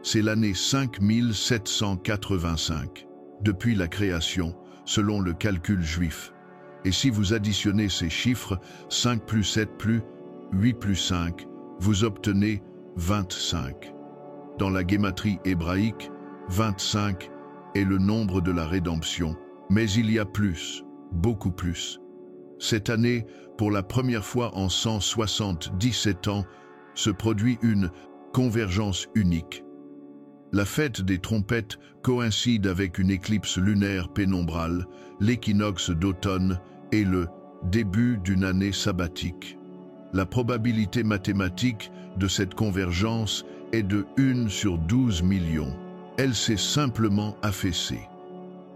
C'est l'année 5785, depuis la création, selon le calcul juif. Et si vous additionnez ces chiffres, 5 plus 7 plus 8 plus 5, vous obtenez 25. Dans la guématrie hébraïque, 25 est le nombre de la rédemption, mais il y a plus, beaucoup plus. Cette année, pour la première fois en 177 ans, se produit une convergence unique. La fête des trompettes coïncide avec une éclipse lunaire pénombrale, l'équinoxe d'automne et le début d'une année sabbatique. La probabilité mathématique de cette convergence est de 1 sur 12 millions. Elle s'est simplement affaissée.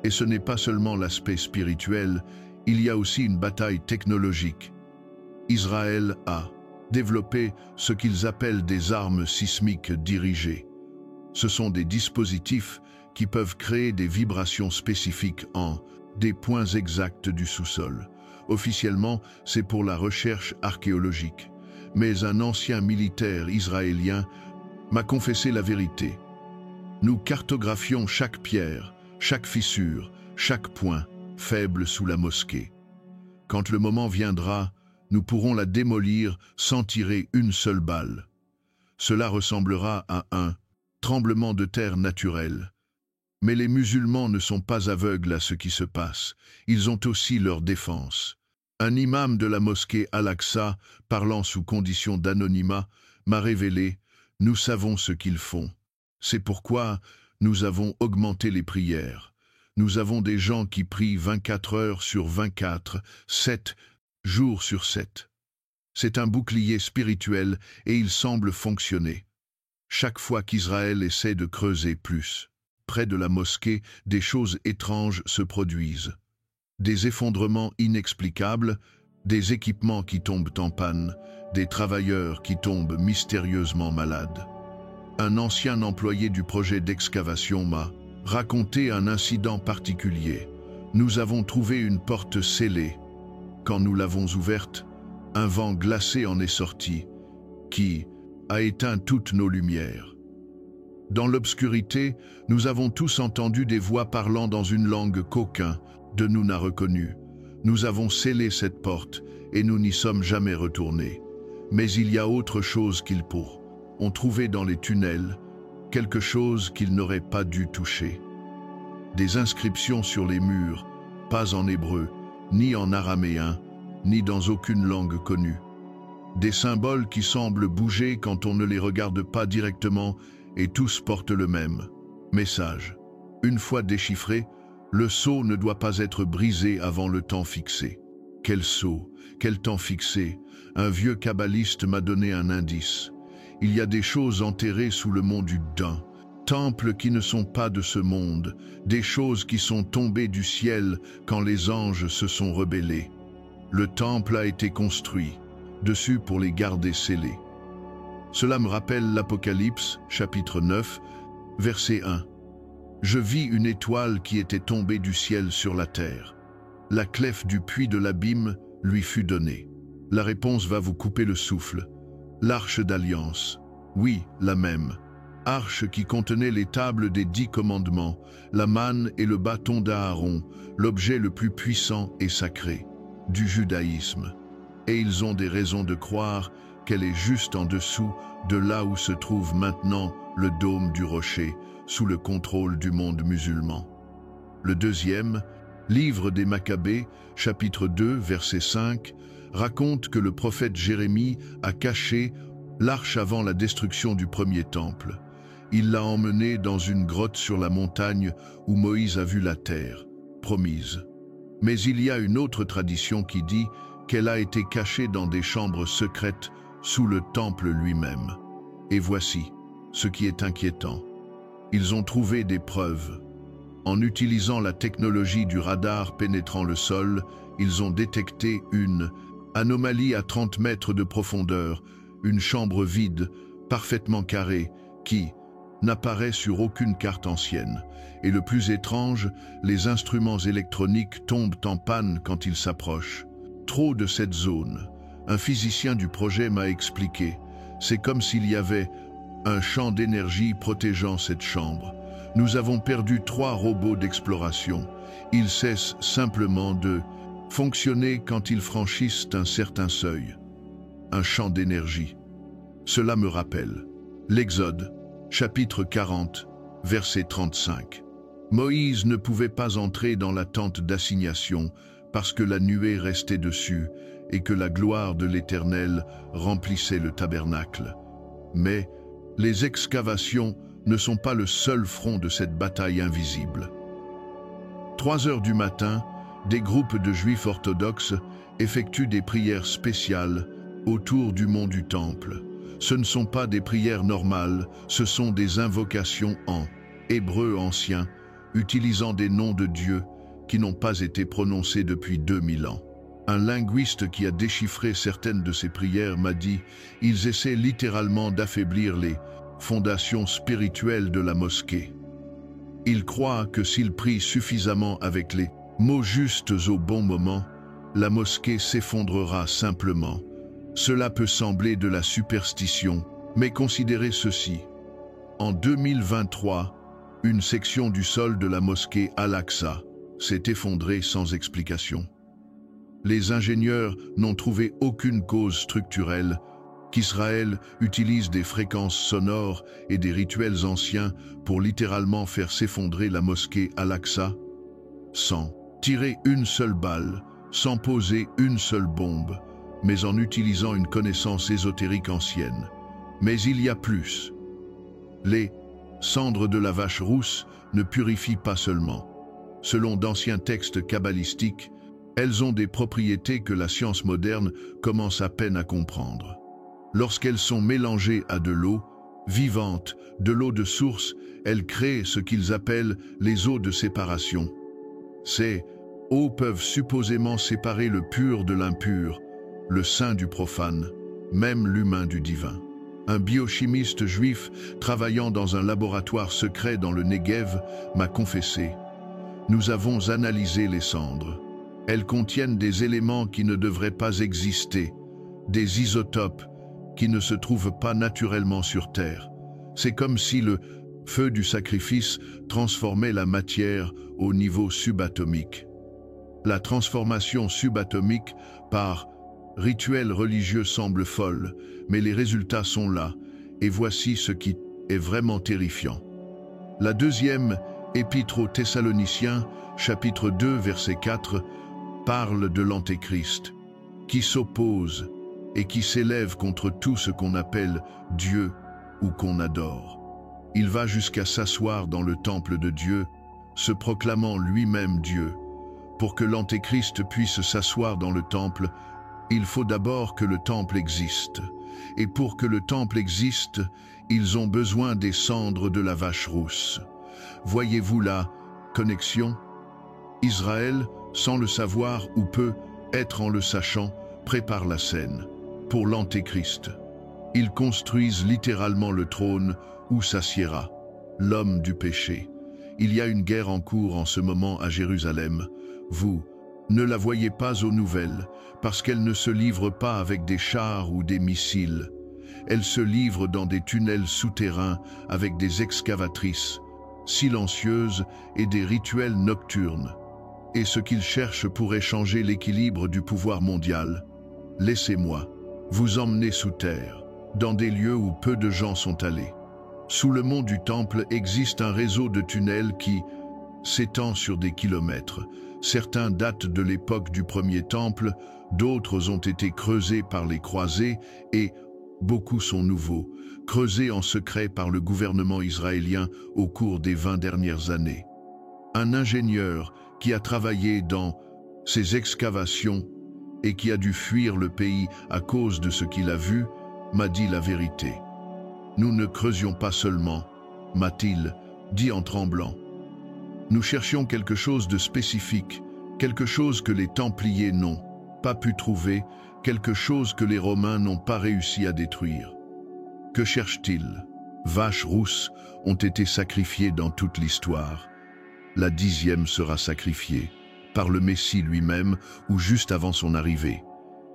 Et ce n'est pas seulement l'aspect spirituel, il y a aussi une bataille technologique. Israël a développé ce qu'ils appellent des armes sismiques dirigées. Ce sont des dispositifs qui peuvent créer des vibrations spécifiques en des points exacts du sous-sol. Officiellement, c'est pour la recherche archéologique. Mais un ancien militaire israélien m'a confessé la vérité. Nous cartographions chaque pierre, chaque fissure, chaque point faible sous la mosquée. Quand le moment viendra, nous pourrons la démolir sans tirer une seule balle. Cela ressemblera à un tremblement de terre naturel. Mais les musulmans ne sont pas aveugles à ce qui se passe. Ils ont aussi leur défense. Un imam de la mosquée Al-Aqsa, parlant sous condition d'anonymat, m'a révélé « Nous savons ce qu'ils font. C'est pourquoi nous avons augmenté les prières. Nous avons des gens qui prient 24 heures sur 24, 7 jours sur 7. C'est un bouclier spirituel et il semble fonctionner. Chaque fois qu'Israël essaie de creuser plus, près de la mosquée, des choses étranges se produisent. Des effondrements inexplicables, des équipements qui tombent en panne, des travailleurs qui tombent mystérieusement malades. Un ancien employé du projet d'excavation m'a raconté un incident particulier. Nous avons trouvé une porte scellée. Quand nous l'avons ouverte, un vent glacé en est sorti, qui a éteint toutes nos lumières. Dans l'obscurité, nous avons tous entendu des voix parlant dans une langue qu'aucun de nous n'a reconnue. Nous avons scellé cette porte et nous n'y sommes jamais retournés. Mais il y a autre chose qu'ils ont trouvé dans les tunnels, quelque chose qu'ils n'auraient pas dû toucher. Des inscriptions sur les murs, pas en hébreu, ni en araméen, ni dans aucune langue connue. Des symboles qui semblent bouger quand on ne les regarde pas directement et tous portent le même message. Une fois déchiffré, le sceau ne doit pas être brisé avant le temps fixé. Quel sceau, quel temps fixé? Un vieux kabbaliste m'a donné un indice. Il y a des choses enterrées sous le mont du Dain, temples qui ne sont pas de ce monde, des choses qui sont tombées du ciel quand les anges se sont rebellés. Le temple a été construit dessus pour les garder scellés. Cela me rappelle l'Apocalypse, chapitre 9, verset 1. Je vis une étoile qui était tombée du ciel sur la terre. La clef du puits de l'abîme lui fut donnée. La réponse va vous couper le souffle. L'arche d'alliance, oui, la même. Arche qui contenait les tables des 10 commandements, la manne et le bâton d'Aaron, l'objet le plus puissant et sacré du judaïsme. Et ils ont des raisons de croire qu'elle est juste en dessous de là où se trouve maintenant le dôme du rocher, sous le contrôle du monde musulman. Le deuxième, livre des Maccabées, chapitre 2, verset 5, raconte que le prophète Jérémie a caché l'arche avant la destruction du premier temple. Il l'a emmenée dans une grotte sur la montagne où Moïse a vu la terre promise. Mais il y a une autre tradition qui dit qu'elle a été cachée dans des chambres secrètes sous le temple lui-même. Et voici ce qui est inquiétant. Ils ont trouvé des preuves. En utilisant la technologie du radar pénétrant le sol, ils ont détecté une anomalie à 30 mètres de profondeur, une chambre vide, parfaitement carrée, qui n'apparaît sur aucune carte ancienne. Et le plus étrange, les instruments électroniques tombent en panne quand ils s'approchent. Trop de cette zone. Un physicien du projet m'a expliqué. C'est comme s'il y avait un champ d'énergie protégeant cette chambre. Nous avons perdu 3 robots d'exploration. Ils cessent simplement de fonctionner quand ils franchissent un certain seuil. Un champ d'énergie. Cela me rappelle l'Exode, chapitre 40, verset 35. Moïse ne pouvait pas entrer dans la tente d'assignation parce que la nuée restait dessus et que la gloire de l'Éternel remplissait le tabernacle. Mais les excavations ne sont pas le seul front de cette bataille invisible. 3 heures du matin, des groupes de juifs orthodoxes effectuent des prières spéciales autour du mont du Temple. Ce ne sont pas des prières normales, ce sont des invocations en hébreu ancien, utilisant des noms de Dieu qui n'ont pas été prononcés depuis 2000 ans. Un linguiste qui a déchiffré certaines de ces prières m'a dit « Ils essaient littéralement d'affaiblir les fondations spirituelles de la mosquée. Ils croient que s'ils prient suffisamment avec les mots justes au bon moment, la mosquée s'effondrera simplement. Cela peut sembler de la superstition, mais considérez ceci. En 2023, une section du sol de la mosquée Al-Aqsa s'est effondrée sans explication. Les ingénieurs n'ont trouvé aucune cause structurelle qu'Israël utilise des fréquences sonores et des rituels anciens pour littéralement faire s'effondrer la mosquée Al-Aqsa sans tirer une seule balle, sans poser une seule bombe, mais en utilisant une connaissance ésotérique ancienne. Mais il y a plus. Les cendres de la vache rousse ne purifient pas seulement. Selon d'anciens textes kabbalistiques, elles ont des propriétés que la science moderne commence à peine à comprendre. Lorsqu'elles sont mélangées à de l'eau vivante, de l'eau de source, elles créent ce qu'ils appellent les eaux de séparation. Ces eaux peuvent supposément séparer le pur de l'impur, le saint du profane, même l'humain du divin. Un biochimiste juif travaillant dans un laboratoire secret dans le Negev m'a confessé « Nous avons analysé les cendres. Elles contiennent des éléments qui ne devraient pas exister, des isotopes qui ne se trouvent pas naturellement sur Terre. C'est comme si le feu du sacrifice transformait la matière au niveau subatomique. La transformation subatomique par rituel religieux semble folle, mais les résultats sont là, et voici ce qui est vraiment terrifiant. La deuxième épître aux Thessaloniciens, chapitre 2, verset 4, parle de l'Antéchrist, qui s'oppose et qui s'élève contre tout ce qu'on appelle Dieu ou qu'on adore. Il va jusqu'à s'asseoir dans le temple de Dieu, se proclamant lui-même Dieu. Pour que l'Antéchrist puisse s'asseoir dans le temple, il faut d'abord que le temple existe. Et pour que le temple existe, ils ont besoin des cendres de la vache rousse. Voyez-vous la connexion? Israël, sans le savoir ou peut être en le sachant, prépare la scène pour l'Antéchrist. Ils construisent littéralement le trône où s'assiera l'homme du péché. Il y a une guerre en cours en ce moment à Jérusalem. Vous ne la voyez pas aux nouvelles, parce qu'elle ne se livre pas avec des chars ou des missiles. Elle se livre dans des tunnels souterrains avec des excavatrices silencieuses et des rituels nocturnes. Et ce qu'ils cherchent pourrait changer l'équilibre du pouvoir mondial. Laissez-moi vous emmener sous terre, dans des lieux où peu de gens sont allés. Sous le mont du Temple existe un réseau de tunnels qui s'étend sur des kilomètres. Certains datent de l'époque du premier temple, d'autres ont été creusés par les croisés et beaucoup sont nouveaux, creusés en secret par le gouvernement israélien au cours des 20 dernières années. Un ingénieur qui a travaillé dans ces excavations et qui a dû fuir le pays à cause de ce qu'il a vu, m'a dit la vérité. Nous ne creusions pas seulement, m'a-t-il dit en tremblant. Nous cherchions quelque chose de spécifique, quelque chose que les Templiers n'ont pas pu trouver, quelque chose que les Romains n'ont pas réussi à détruire. Que cherchent-ils? Vaches rousses ont été sacrifiées dans toute l'histoire. La 10e sera sacrifiée, par le Messie lui-même ou juste avant son arrivée.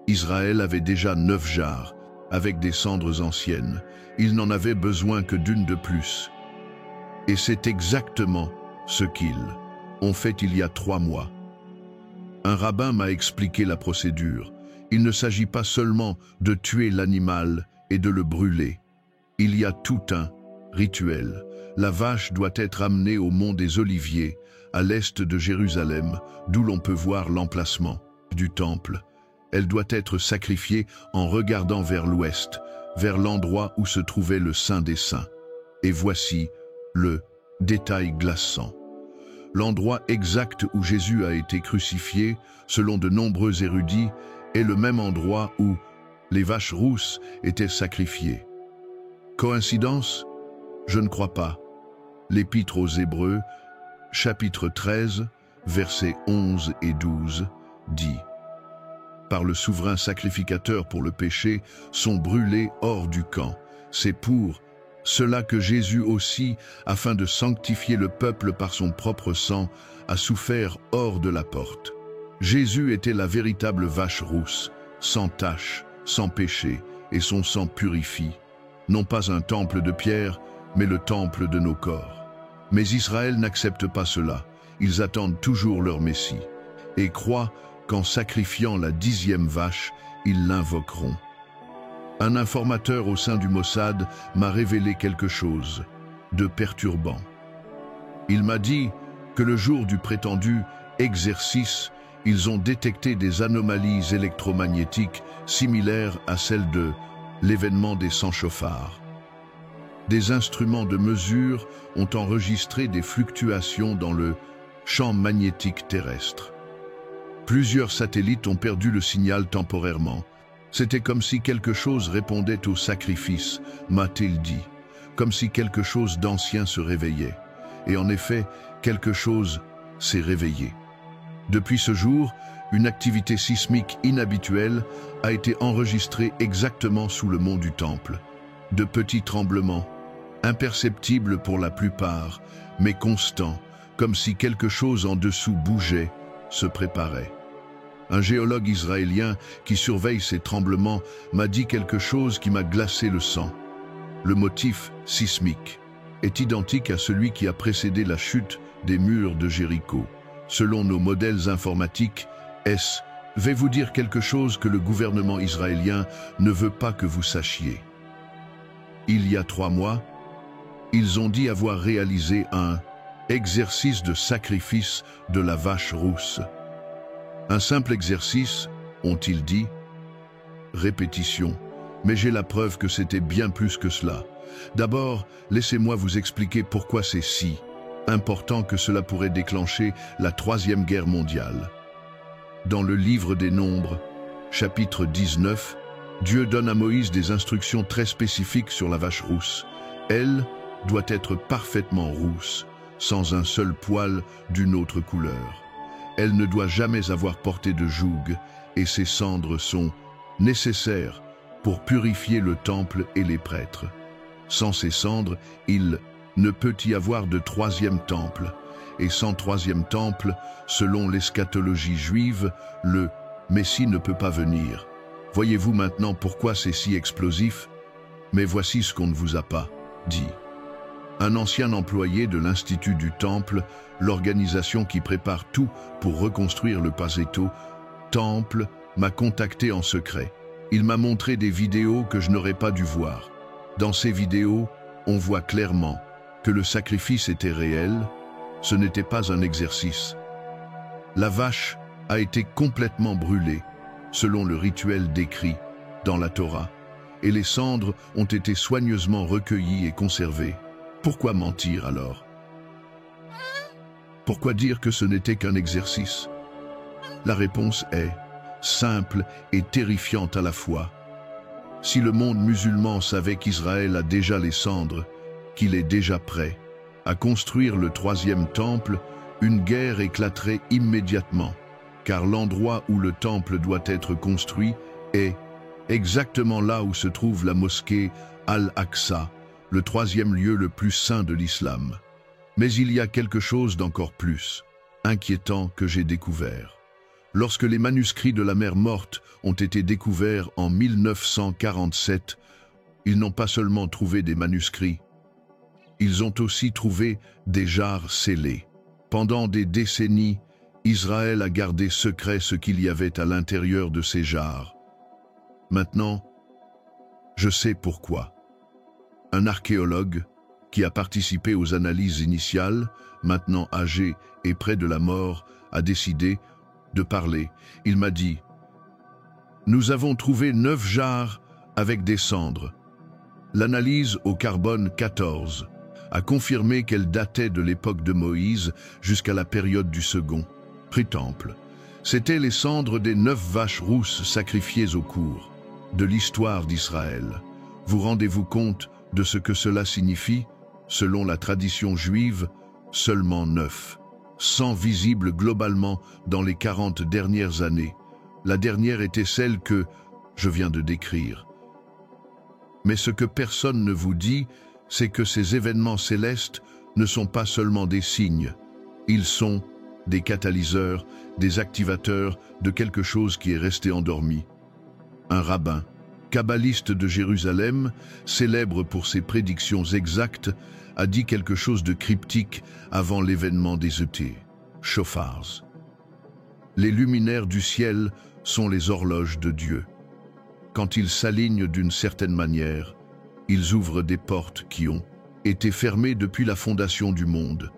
Israël avait déjà 9 jarres, avec des cendres anciennes. Il n'en avait besoin que d'une de plus. Et c'est exactement ce qu'ils ont fait il y a 3 mois. Un rabbin m'a expliqué la procédure. Il ne s'agit pas seulement de tuer l'animal et de le brûler. Il y a tout un rituel. La vache doit être amenée au mont des Oliviers, à l'est de Jérusalem, d'où l'on peut voir l'emplacement du temple. Elle doit être sacrifiée en regardant vers l'ouest, vers l'endroit où se trouvait le Saint des Saints. Et voici le détail glaçant. l'endroit exact où Jésus a été crucifié, selon de nombreux érudits, est le même endroit où les vaches rousses étaient sacrifiées. Coïncidence? Je ne crois pas. L'Épître aux Hébreux, chapitre 13, versets 11 et 12, dit « Par le souverain sacrificateur pour le péché sont brûlés hors du camp. C'est pour cela que Jésus aussi, afin de sanctifier le peuple par son propre sang, a souffert hors de la porte. Jésus était la véritable vache rousse, sans tache, sans péché, et son sang purifie. Non pas un temple de pierre, mais le temple de nos corps. Mais Israël n'accepte pas cela. Ils attendent toujours leur Messie, et croient qu'en sacrifiant la 10e vache, ils l'invoqueront. Un informateur au sein du Mossad m'a révélé quelque chose de perturbant. Il m'a dit que le jour du prétendu exercice, ils ont détecté des anomalies électromagnétiques similaires à celles de l'événement des 100 chauffards. Des instruments de mesure ont enregistré des fluctuations dans le champ magnétique terrestre. Plusieurs satellites ont perdu le signal temporairement. C'était comme si quelque chose répondait au sacrifice, m'a-t-il dit, comme si quelque chose d'ancien se réveillait. Et en effet, quelque chose s'est réveillé. Depuis ce jour, une activité sismique inhabituelle a été enregistrée exactement sous le mont du Temple. De petits tremblements, imperceptibles pour la plupart, mais constants, comme si quelque chose en dessous bougeait, se préparait. Un géologue israélien qui surveille ces tremblements m'a dit quelque chose qui m'a glacé le sang. Le motif sismique est identique à celui qui a précédé la chute des murs de Jéricho. Selon nos modèles informatiques, vais-vous dire quelque chose que le gouvernement israélien ne veut pas que vous sachiez. Il y a 3 mois, ils ont dit avoir réalisé un exercice de sacrifice de la vache rousse. Un simple exercice, ont-ils dit? Répétition, mais j'ai la preuve que c'était bien plus que cela. D'abord, laissez-moi vous expliquer pourquoi c'est si important que cela pourrait déclencher la 3e guerre mondiale. Dans le livre des Nombres, chapitre 19, Dieu donne à Moïse des instructions très spécifiques sur la vache rousse. Elle doit être parfaitement rousse, sans un seul poil d'une autre couleur. Elle ne doit jamais avoir porté de joug, et ses cendres sont nécessaires pour purifier le temple et les prêtres. Sans ces cendres, il ne peut y avoir de 3e temple, et sans 3e temple, selon l'eschatologie juive, le Messie ne peut pas venir. Voyez-vous maintenant pourquoi c'est si explosif? Mais voici ce qu'on ne vous a pas dit. Un ancien employé de l'Institut du Temple, l'organisation qui prépare tout pour reconstruire le Paseto Temple, m'a contacté en secret. Il m'a montré des vidéos que je n'aurais pas dû voir. Dans ces vidéos, on voit clairement que le sacrifice était réel, ce n'était pas un exercice. La vache a été complètement brûlée, selon le rituel décrit dans la Torah, et les cendres ont été soigneusement recueillies et conservées. Pourquoi mentir alors? Pourquoi dire que ce n'était qu'un exercice? La réponse est simple et terrifiante à la fois. Si le monde musulman savait qu'Israël a déjà les cendres, qu'il est déjà prêt à construire le 3e temple, une guerre éclaterait immédiatement, car l'endroit où le temple doit être construit est exactement là où se trouve la mosquée Al-Aqsa, le 3e lieu le plus saint de l'islam. Mais il y a quelque chose d'encore plus inquiétant que j'ai découvert. Lorsque les manuscrits de la mer Morte ont été découverts en 1947, ils n'ont pas seulement trouvé des manuscrits, ils ont aussi trouvé des jarres scellées. Pendant des décennies, Israël a gardé secret ce qu'il y avait à l'intérieur de ces jarres. Maintenant, je sais pourquoi. Un archéologue qui a participé aux analyses initiales, maintenant âgé et près de la mort, a décidé de parler. Il m'a dit « Nous avons trouvé 9 jarres avec des cendres. L'analyse au carbone 14 a confirmé qu'elle datait de l'époque de Moïse jusqu'à la période du second pré-temple. C'étaient les cendres des 9 vaches rousses sacrifiées au cours de l'histoire d'Israël. Vous rendez-vous compte de ce que cela signifie? Selon la tradition juive, seulement 9. 100 visibles globalement dans les 40 dernières années. La dernière était celle que je viens de décrire. Mais ce que personne ne vous dit, c'est que ces événements célestes ne sont pas seulement des signes. Ils sont des catalyseurs, des activateurs de quelque chose qui est resté endormi. Un rabbin, kabbaliste de Jérusalem, célèbre pour ses prédictions exactes, a dit quelque chose de cryptique avant l'événement des shofars. Les luminaires du ciel sont les horloges de Dieu. Quand ils s'alignent d'une certaine manière, ils ouvrent des portes qui ont été fermées depuis la fondation du monde.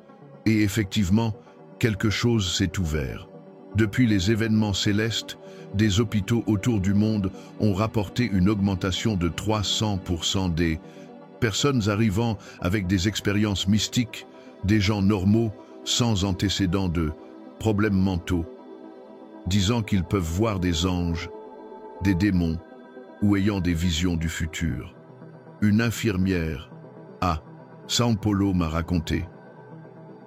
Et effectivement, quelque chose s'est ouvert. Depuis les événements célestes, des hôpitaux autour du monde ont rapporté une augmentation de 300% des personnes arrivant avec des expériences mystiques, des gens normaux, sans antécédents de problèmes mentaux, disant qu'ils peuvent voir des anges, des démons, ou ayant des visions du futur. Une infirmière à São Paulo m'a raconté.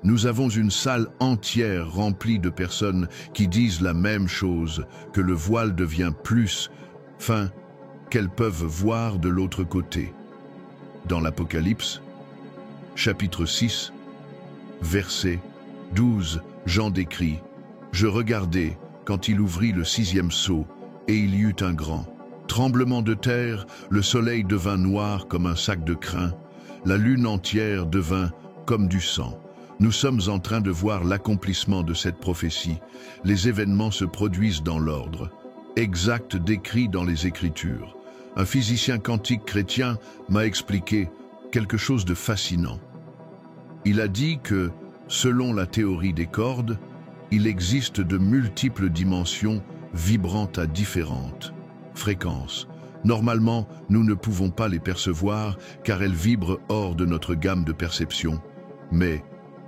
Nous avons une salle entière remplie de personnes qui disent la même chose, que le voile devient plus fin, qu'elles peuvent voir de l'autre côté. Dans l'Apocalypse, chapitre 6, verset 12, Jean décrit « Je regardai quand il ouvrit le 6e sceau, et il y eut un grand tremblement de terre, le soleil devint noir comme un sac de crin, la lune entière devint comme du sang. Nous sommes en train de voir l'accomplissement de cette prophétie. Les événements se produisent dans l'ordre exact décrit dans les Écritures. Un physicien quantique chrétien m'a expliqué quelque chose de fascinant. Il a dit que, selon la théorie des cordes, il existe de multiples dimensions vibrantes à différentes fréquences. Normalement, nous ne pouvons pas les percevoir car elles vibrent hors de notre gamme de perception. Mais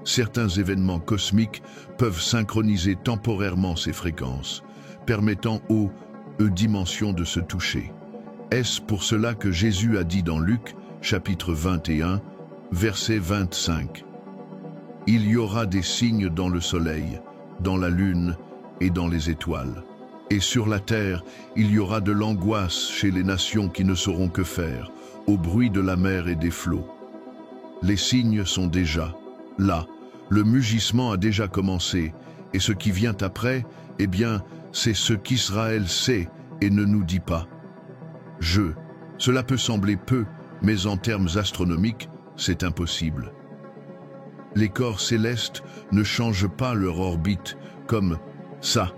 certains événements cosmiques peuvent synchroniser temporairement ces fréquences, permettant aux dimensions de se toucher. Est-ce pour cela que Jésus a dit dans Luc, chapitre 21, verset 25 « Il y aura des signes dans le soleil, dans la lune et dans les étoiles. Et sur la terre, il y aura de l'angoisse chez les nations qui ne sauront que faire, au bruit de la mer et des flots. » Les signes sont déjà là. Le mugissement a déjà commencé, et ce qui vient après, eh bien, c'est ce qu'Israël sait et ne nous dit pas. Cela peut sembler peu, mais en termes astronomiques, c'est impossible. Les corps célestes ne changent pas leur orbite comme ça.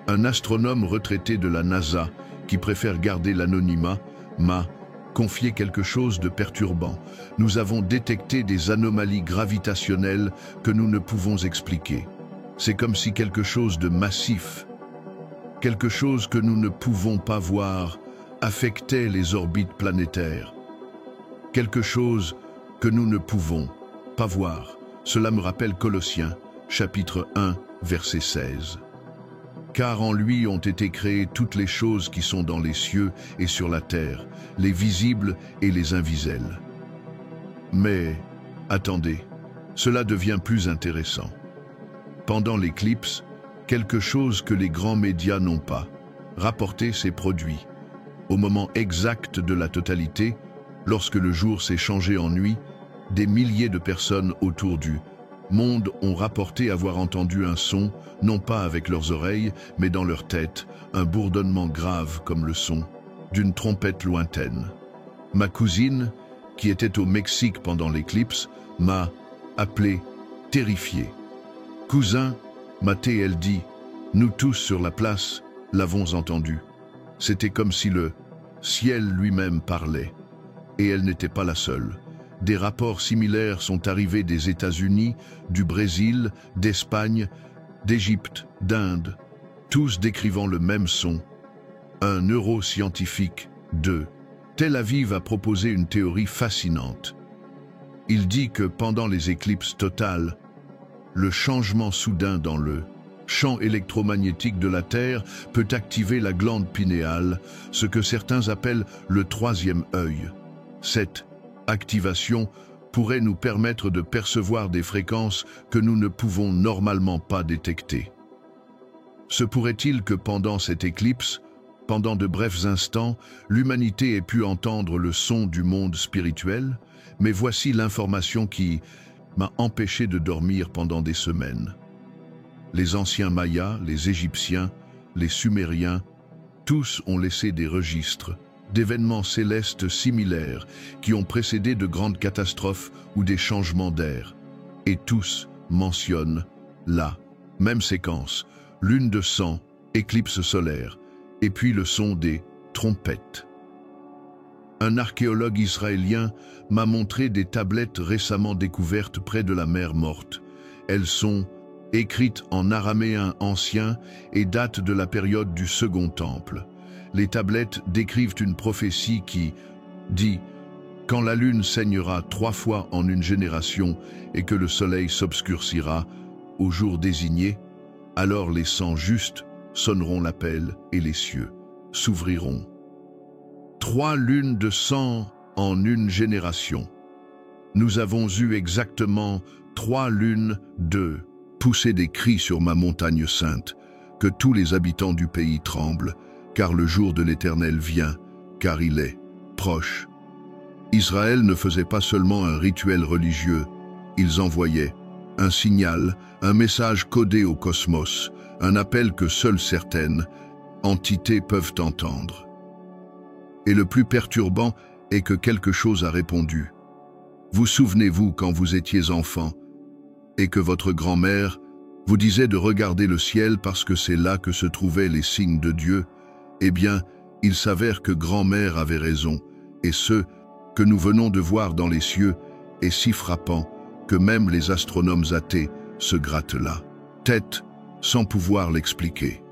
Un astronome retraité de la NASA, qui préfère garder l'anonymat, m'a confié quelque chose de perturbant. Nous avons détecté des anomalies gravitationnelles que nous ne pouvons expliquer. C'est comme si quelque chose de massif, quelque chose que nous ne pouvons pas voir, affectait les orbites planétaires. Quelque chose que nous ne pouvons pas voir. Cela me rappelle Colossiens, chapitre 1, verset 16. Car en lui ont été créées toutes les choses qui sont dans les cieux et sur la terre, les visibles et les invisibles. Mais, attendez, cela devient plus intéressant. Pendant l'éclipse, quelque chose que les grands médias n'ont pas rapporté s'est produit. Au moment exact de la totalité, lorsque le jour s'est changé en nuit, des milliers de personnes autour du monde ont rapporté avoir entendu un son, non pas avec leurs oreilles, mais dans leur tête, un bourdonnement grave comme le son d'une trompette lointaine. Ma cousine, qui était au Mexique pendant l'éclipse, m'a appelé terrifié. « Cousin, m'a-t-elle dit, nous tous sur la place l'avons entendu. » C'était comme si le ciel lui-même parlait. Et elle n'était pas la seule. Des rapports similaires sont arrivés des États-Unis, du Brésil, d'Espagne, d'Égypte, d'Inde, tous décrivant le même son. Un neuroscientifique de Tel Aviv a proposé une théorie fascinante. Il dit que pendant les éclipses totales, le changement soudain dans le champ électromagnétique de la Terre peut activer la glande pinéale, ce que certains appellent le troisième œil. Cette activation pourrait nous permettre de percevoir des fréquences que nous ne pouvons normalement pas détecter. Se pourrait-il que pendant cette éclipse, pendant de brefs instants, l'humanité ait pu entendre le son du monde spirituel? Mais voici l'information qui m'a empêché de dormir pendant des semaines. Les anciens Mayas, les Égyptiens, les Sumériens, tous ont laissé des registres d'événements célestes similaires qui ont précédé de grandes catastrophes ou des changements d'air. Et tous mentionnent la même séquence, lune de sang, éclipse solaire, et puis le son des trompettes. Un archéologue israélien m'a montré des tablettes récemment découvertes près de la mer Morte. Elles sont écrites en araméen ancien et datent de la période du Second Temple. Les tablettes décrivent une prophétie qui dit « Quand la lune saignera 3 fois en une génération et que le soleil s'obscurcira au jour désigné, alors les sangs justes sonneront l'appel et les cieux s'ouvriront. » 3 lunes de sang en une génération. Nous avons eu exactement 3 lunes de pousser des cris sur ma montagne sainte, que tous les habitants du pays tremblent, car le jour de l'Éternel vient, car il est proche. Israël ne faisait pas seulement un rituel religieux, ils envoyaient un signal, un message codé au cosmos, un appel que seules certaines entités peuvent entendre. Et le plus perturbant est que quelque chose a répondu. Vous souvenez-vous quand vous étiez enfant et que votre grand-mère vous disait de regarder le ciel parce que c'est là que se trouvaient les signes de Dieu? Eh bien, il s'avère que grand-mère avait raison, et ce que nous venons de voir dans les cieux est si frappant que même les astronomes athées se grattent la tête sans pouvoir l'expliquer.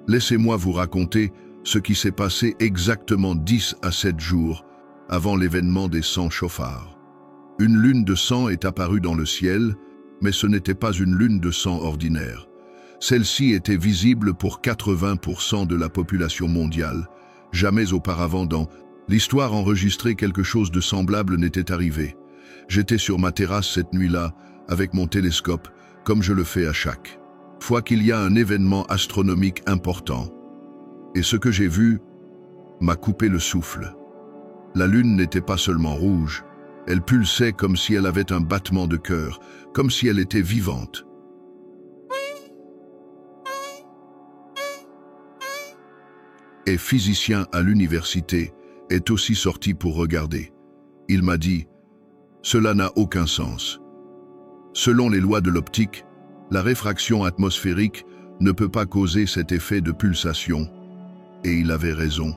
Laissez-moi vous raconter ce qui s'est passé exactement 10 à 7 jours avant l'événement des 100 chauffards. Une lune de sang est apparue dans le ciel, mais ce n'était pas une lune de sang ordinaire. Celle-ci était visible pour 80% de la population mondiale. Jamais auparavant dans l'histoire enregistrée quelque chose de semblable n'était arrivé. J'étais sur ma terrasse cette nuit-là, avec mon télescope, comme je le fais à chaque fois qu'il y a un événement astronomique important. Et ce que j'ai vu m'a coupé le souffle. La lune n'était pas seulement rouge, elle pulsait comme si elle avait un battement de cœur, comme si elle était vivante. Et physicien à l'université est aussi sorti pour regarder. Il m'a dit « Cela n'a aucun sens. Selon les lois de l'optique, la réfraction atmosphérique ne peut pas causer cet effet de pulsation. » Et il avait raison.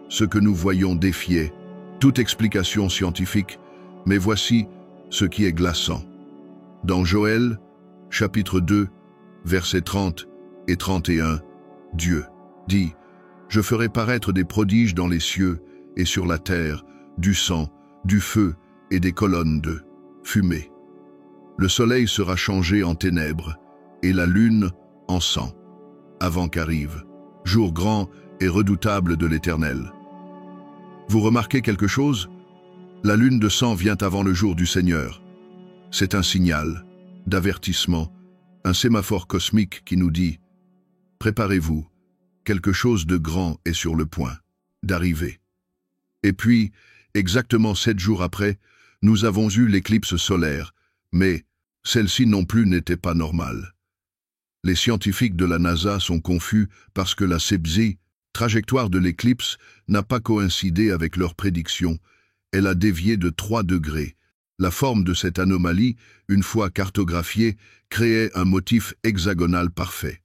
Ce que nous voyons défiait toute explication scientifique, mais voici ce qui est glaçant. Dans Joël, chapitre 2, versets 30 et 31, Dieu dit « Je ferai paraître des prodiges dans les cieux et sur la terre, du sang, du feu et des colonnes de fumée. Le soleil sera changé en ténèbres et la lune en sang, avant qu'arrive jour grand et redoutable de l'Éternel. » Vous remarquez quelque chose? La lune de sang vient avant le jour du Seigneur. C'est un signal, d'avertissement, un sémaphore cosmique qui nous dit « Préparez-vous, quelque chose de grand est sur le point d'arriver. » Et puis, exactement 7 jours après, nous avons eu l'éclipse solaire, mais celle-ci non plus n'était pas normale. Les scientifiques de la NASA sont confus parce que la CEPSI, trajectoire de l'éclipse, n'a pas coïncidé avec leurs prédictions. Elle a dévié de 3 degrés. La forme de cette anomalie, une fois cartographiée, créait un motif hexagonal parfait.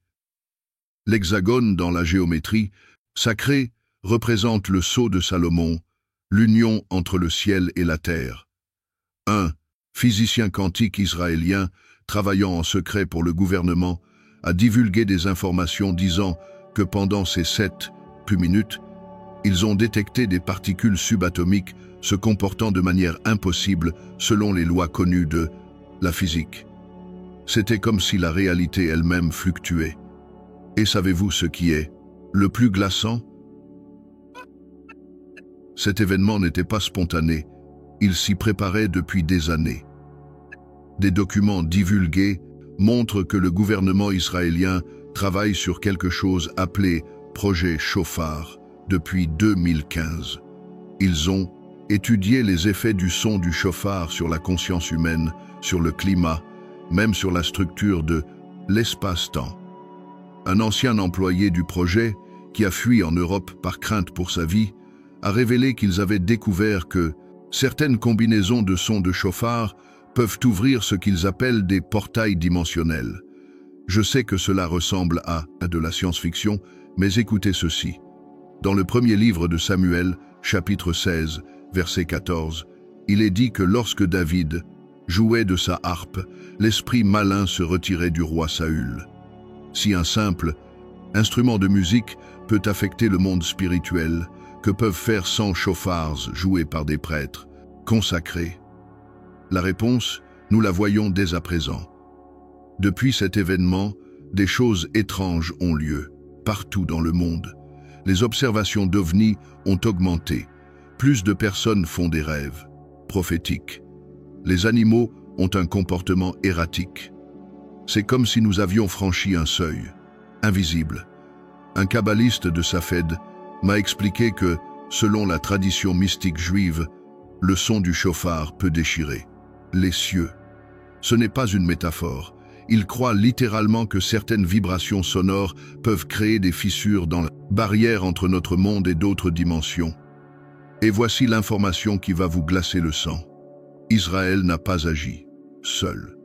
L'hexagone dans la géométrie sacrée représente le sceau de Salomon, l'union entre le ciel et la terre. Un physicien quantique israélien, travaillant en secret pour le gouvernement, a divulgué des informations disant que pendant ces 7 minutes, Ils ont détecté des particules subatomiques se comportant de manière impossible selon les lois connues de la physique. C'était comme si la réalité elle-même fluctuait. Et savez-vous ce qui est le plus glaçant? Cet événement n'était pas spontané, il s'y préparait depuis des années. Des documents divulgués montrent que le gouvernement israélien travaille sur quelque chose appelé Projet Shofar depuis 2015. Ils ont étudié les effets du son du shofar sur la conscience humaine, sur le climat, même sur la structure de l'espace-temps. Un ancien employé du projet, qui a fui en Europe par crainte pour sa vie, a révélé qu'ils avaient découvert que certaines combinaisons de sons de shofar peuvent ouvrir ce qu'ils appellent des portails dimensionnels. Je sais que cela ressemble à de la science-fiction, mais écoutez ceci. Dans le premier livre de Samuel, chapitre 16, verset 14, il est dit que lorsque David jouait de sa harpe, l'esprit malin se retirait du roi Saül. Si un simple instrument de musique peut affecter le monde spirituel, que peuvent faire 100 shofars joués par des prêtres consacrés? La réponse, nous la voyons dès à présent. Depuis cet événement, des choses étranges ont lieu, partout dans le monde. Les observations d'OVNI ont augmenté. Plus de personnes font des rêves prophétiques. Les animaux ont un comportement erratique. C'est comme si nous avions franchi un seuil, invisible. Un kabbaliste de Safed m'a expliqué que, selon la tradition mystique juive, le son du shofar peut déchirer les cieux. Ce n'est pas une métaphore. Il croit littéralement que certaines vibrations sonores peuvent créer des fissures dans la barrière entre notre monde et d'autres dimensions. Et voici l'information qui va vous glacer le sang. Israël n'a pas agi seul.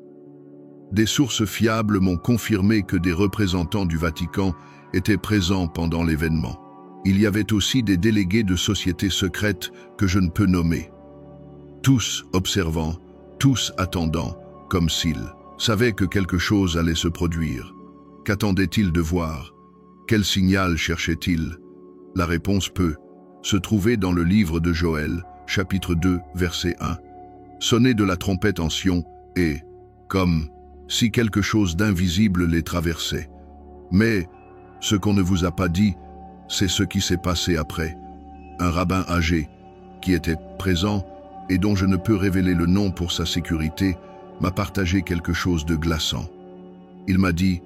Des sources fiables m'ont confirmé que des représentants du Vatican étaient présents pendant l'événement. Il y avait aussi des délégués de sociétés secrètes que je ne peux nommer. Tous observant, tous attendant, comme s'ils savaient que quelque chose allait se produire. Qu'attendaient-ils de voir? Quel signal cherchaient-ils? La réponse peut se trouver dans le livre de Joël, chapitre 2, verset 1. Sonner de la trompette en Sion et, comme si quelque chose d'invisible les traversait. Mais ce qu'on ne vous a pas dit, c'est ce qui s'est passé après. Un rabbin âgé, qui était présent et dont je ne peux révéler le nom pour sa sécurité, m'a partagé quelque chose de glaçant. Il m'a dit,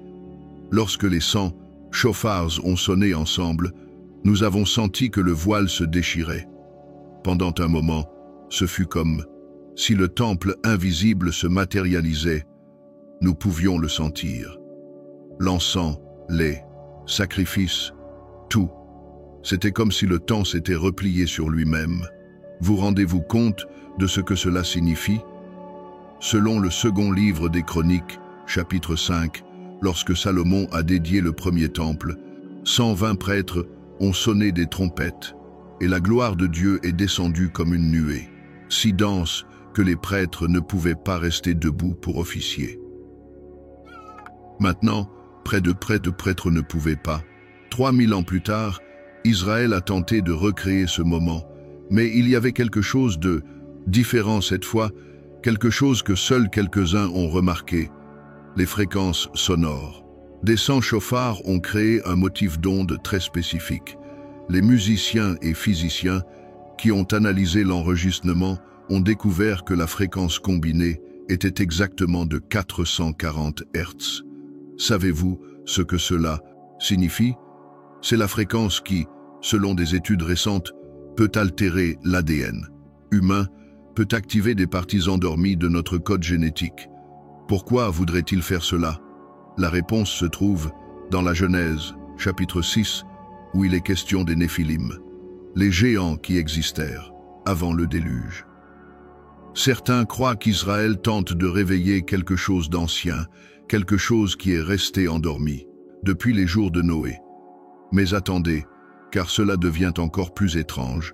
lorsque les 100 shofars ont sonné ensemble, nous avons senti que le voile se déchirait. Pendant un moment, ce fut comme si le temple invisible se matérialisait. Nous pouvions le sentir. L'encens, les sacrifices, tout. C'était comme si le temps s'était replié sur lui-même. Vous rendez-vous compte de ce que cela signifie? Selon le second livre des Chroniques, chapitre 5, lorsque Salomon a dédié le premier temple, 120 prêtres ont sonné des trompettes, et la gloire de Dieu est descendue comme une nuée, si dense que les prêtres ne pouvaient pas rester debout pour officier. Maintenant, près de prêtres ne pouvaient pas. 3000 ans plus tard, Israël a tenté de recréer ce moment, mais il y avait quelque chose de différent cette fois, quelque chose que seuls quelques-uns ont remarqué, les fréquences sonores. Des 100 chauffards ont créé un motif d'onde très spécifique. Les musiciens et physiciens qui ont analysé l'enregistrement ont découvert que la fréquence combinée était exactement de 440 Hz. Savez-vous ce que cela signifie? C'est la fréquence qui, selon des études récentes, peut altérer l'ADN humain, peut activer des parties endormies de notre code génétique. Pourquoi voudrait-il faire cela? La réponse se trouve dans la Genèse, chapitre 6, où il est question des Néphilim, les géants qui existèrent avant le déluge. Certains croient qu'Israël tente de réveiller quelque chose d'ancien, quelque chose qui est resté endormi, depuis les jours de Noé. Mais attendez, car cela devient encore plus étrange.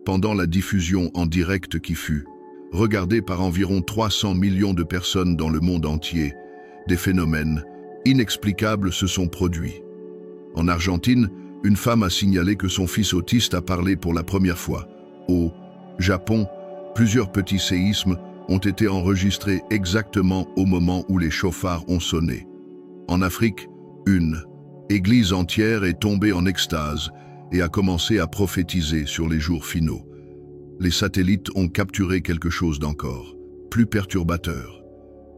Pendant la diffusion en direct qui fut, regardée par environ 300 millions de personnes dans le monde entier, des phénomènes inexplicables se sont produits. En Argentine, Une femme a signalé que son fils autiste a parlé pour la première fois. Au Japon, plusieurs petits séismes ont été enregistrés exactement au moment où les chauffards ont sonné. En Afrique, une église entière est tombée en extase et a commencé à prophétiser sur les jours finaux. Les satellites ont capturé quelque chose d'encore plus perturbateur.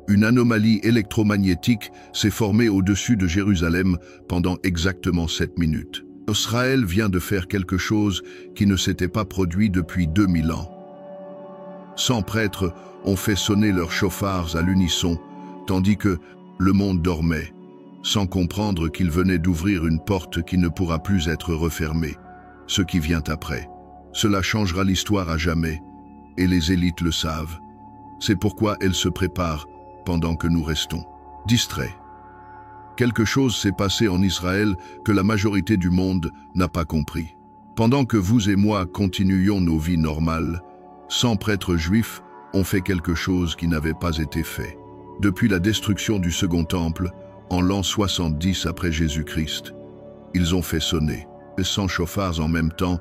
Une anomalie électromagnétique s'est formée au-dessus de Jérusalem pendant exactement 7 minutes. Israël vient de faire quelque chose qui ne s'était pas produit depuis 2000 ans. 100 prêtres ont fait sonner leurs chauffards à l'unisson, tandis que le monde dormait, sans comprendre qu'il venait d'ouvrir une porte qui ne pourra plus être refermée. Ce qui vient après, cela changera l'histoire à jamais, et les élites le savent. C'est pourquoi elles se préparent pendant que nous restons distraits. Quelque chose s'est passé en Israël que la majorité du monde n'a pas compris. Pendant que vous et moi continuions nos vies normales, 100 prêtres juifs ont fait quelque chose qui n'avait pas été fait. Depuis la destruction du Second Temple, en l'an 70 après Jésus-Christ, ils ont fait sonner 100 chauffards en même temps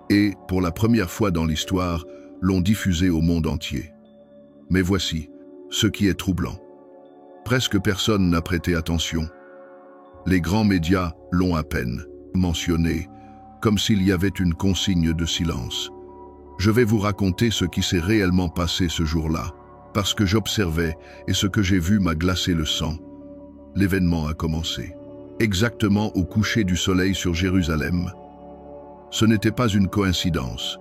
et, pour la première fois dans l'histoire, l'ont diffusé au monde entier. Mais voici ce qui est troublant. Presque personne n'a prêté attention. Les grands médias l'ont à peine mentionné, comme s'il y avait une consigne de silence. Je vais vous raconter ce qui s'est réellement passé ce jour-là, parce que j'observais et ce que j'ai vu m'a glacé le sang. L'événement a commencé, exactement au coucher du soleil sur Jérusalem. Ce n'était pas une coïncidence.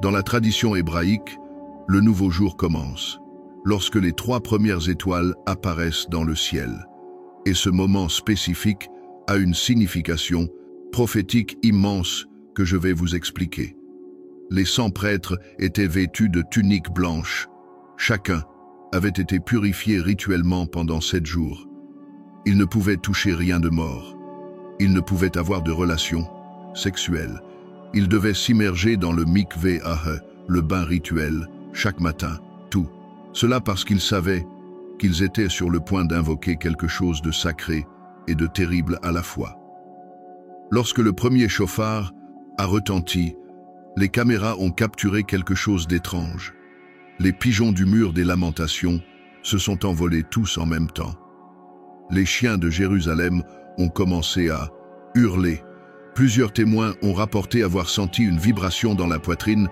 Dans la tradition hébraïque, le nouveau jour commence, lorsque les 3 premières étoiles apparaissent dans le ciel. Et ce moment spécifique a une signification prophétique immense que je vais vous expliquer. Les 100 prêtres étaient vêtus de tuniques blanches. Chacun avait été purifié rituellement pendant 7 jours. Ils ne pouvaient toucher rien de mort. Ils ne pouvaient avoir de relations sexuelles. Ils devaient s'immerger dans le mikvé, le bain rituel, chaque matin, tout. Cela parce qu'ils savaient qu'ils étaient sur le point d'invoquer quelque chose de sacré et de terrible à la fois. Lorsque le premier chauffard a retenti, les caméras ont capturé quelque chose d'étrange. Les pigeons du mur des lamentations se sont envolés tous en même temps. Les chiens de Jérusalem ont commencé à hurler. Plusieurs témoins ont rapporté avoir senti une vibration dans la poitrine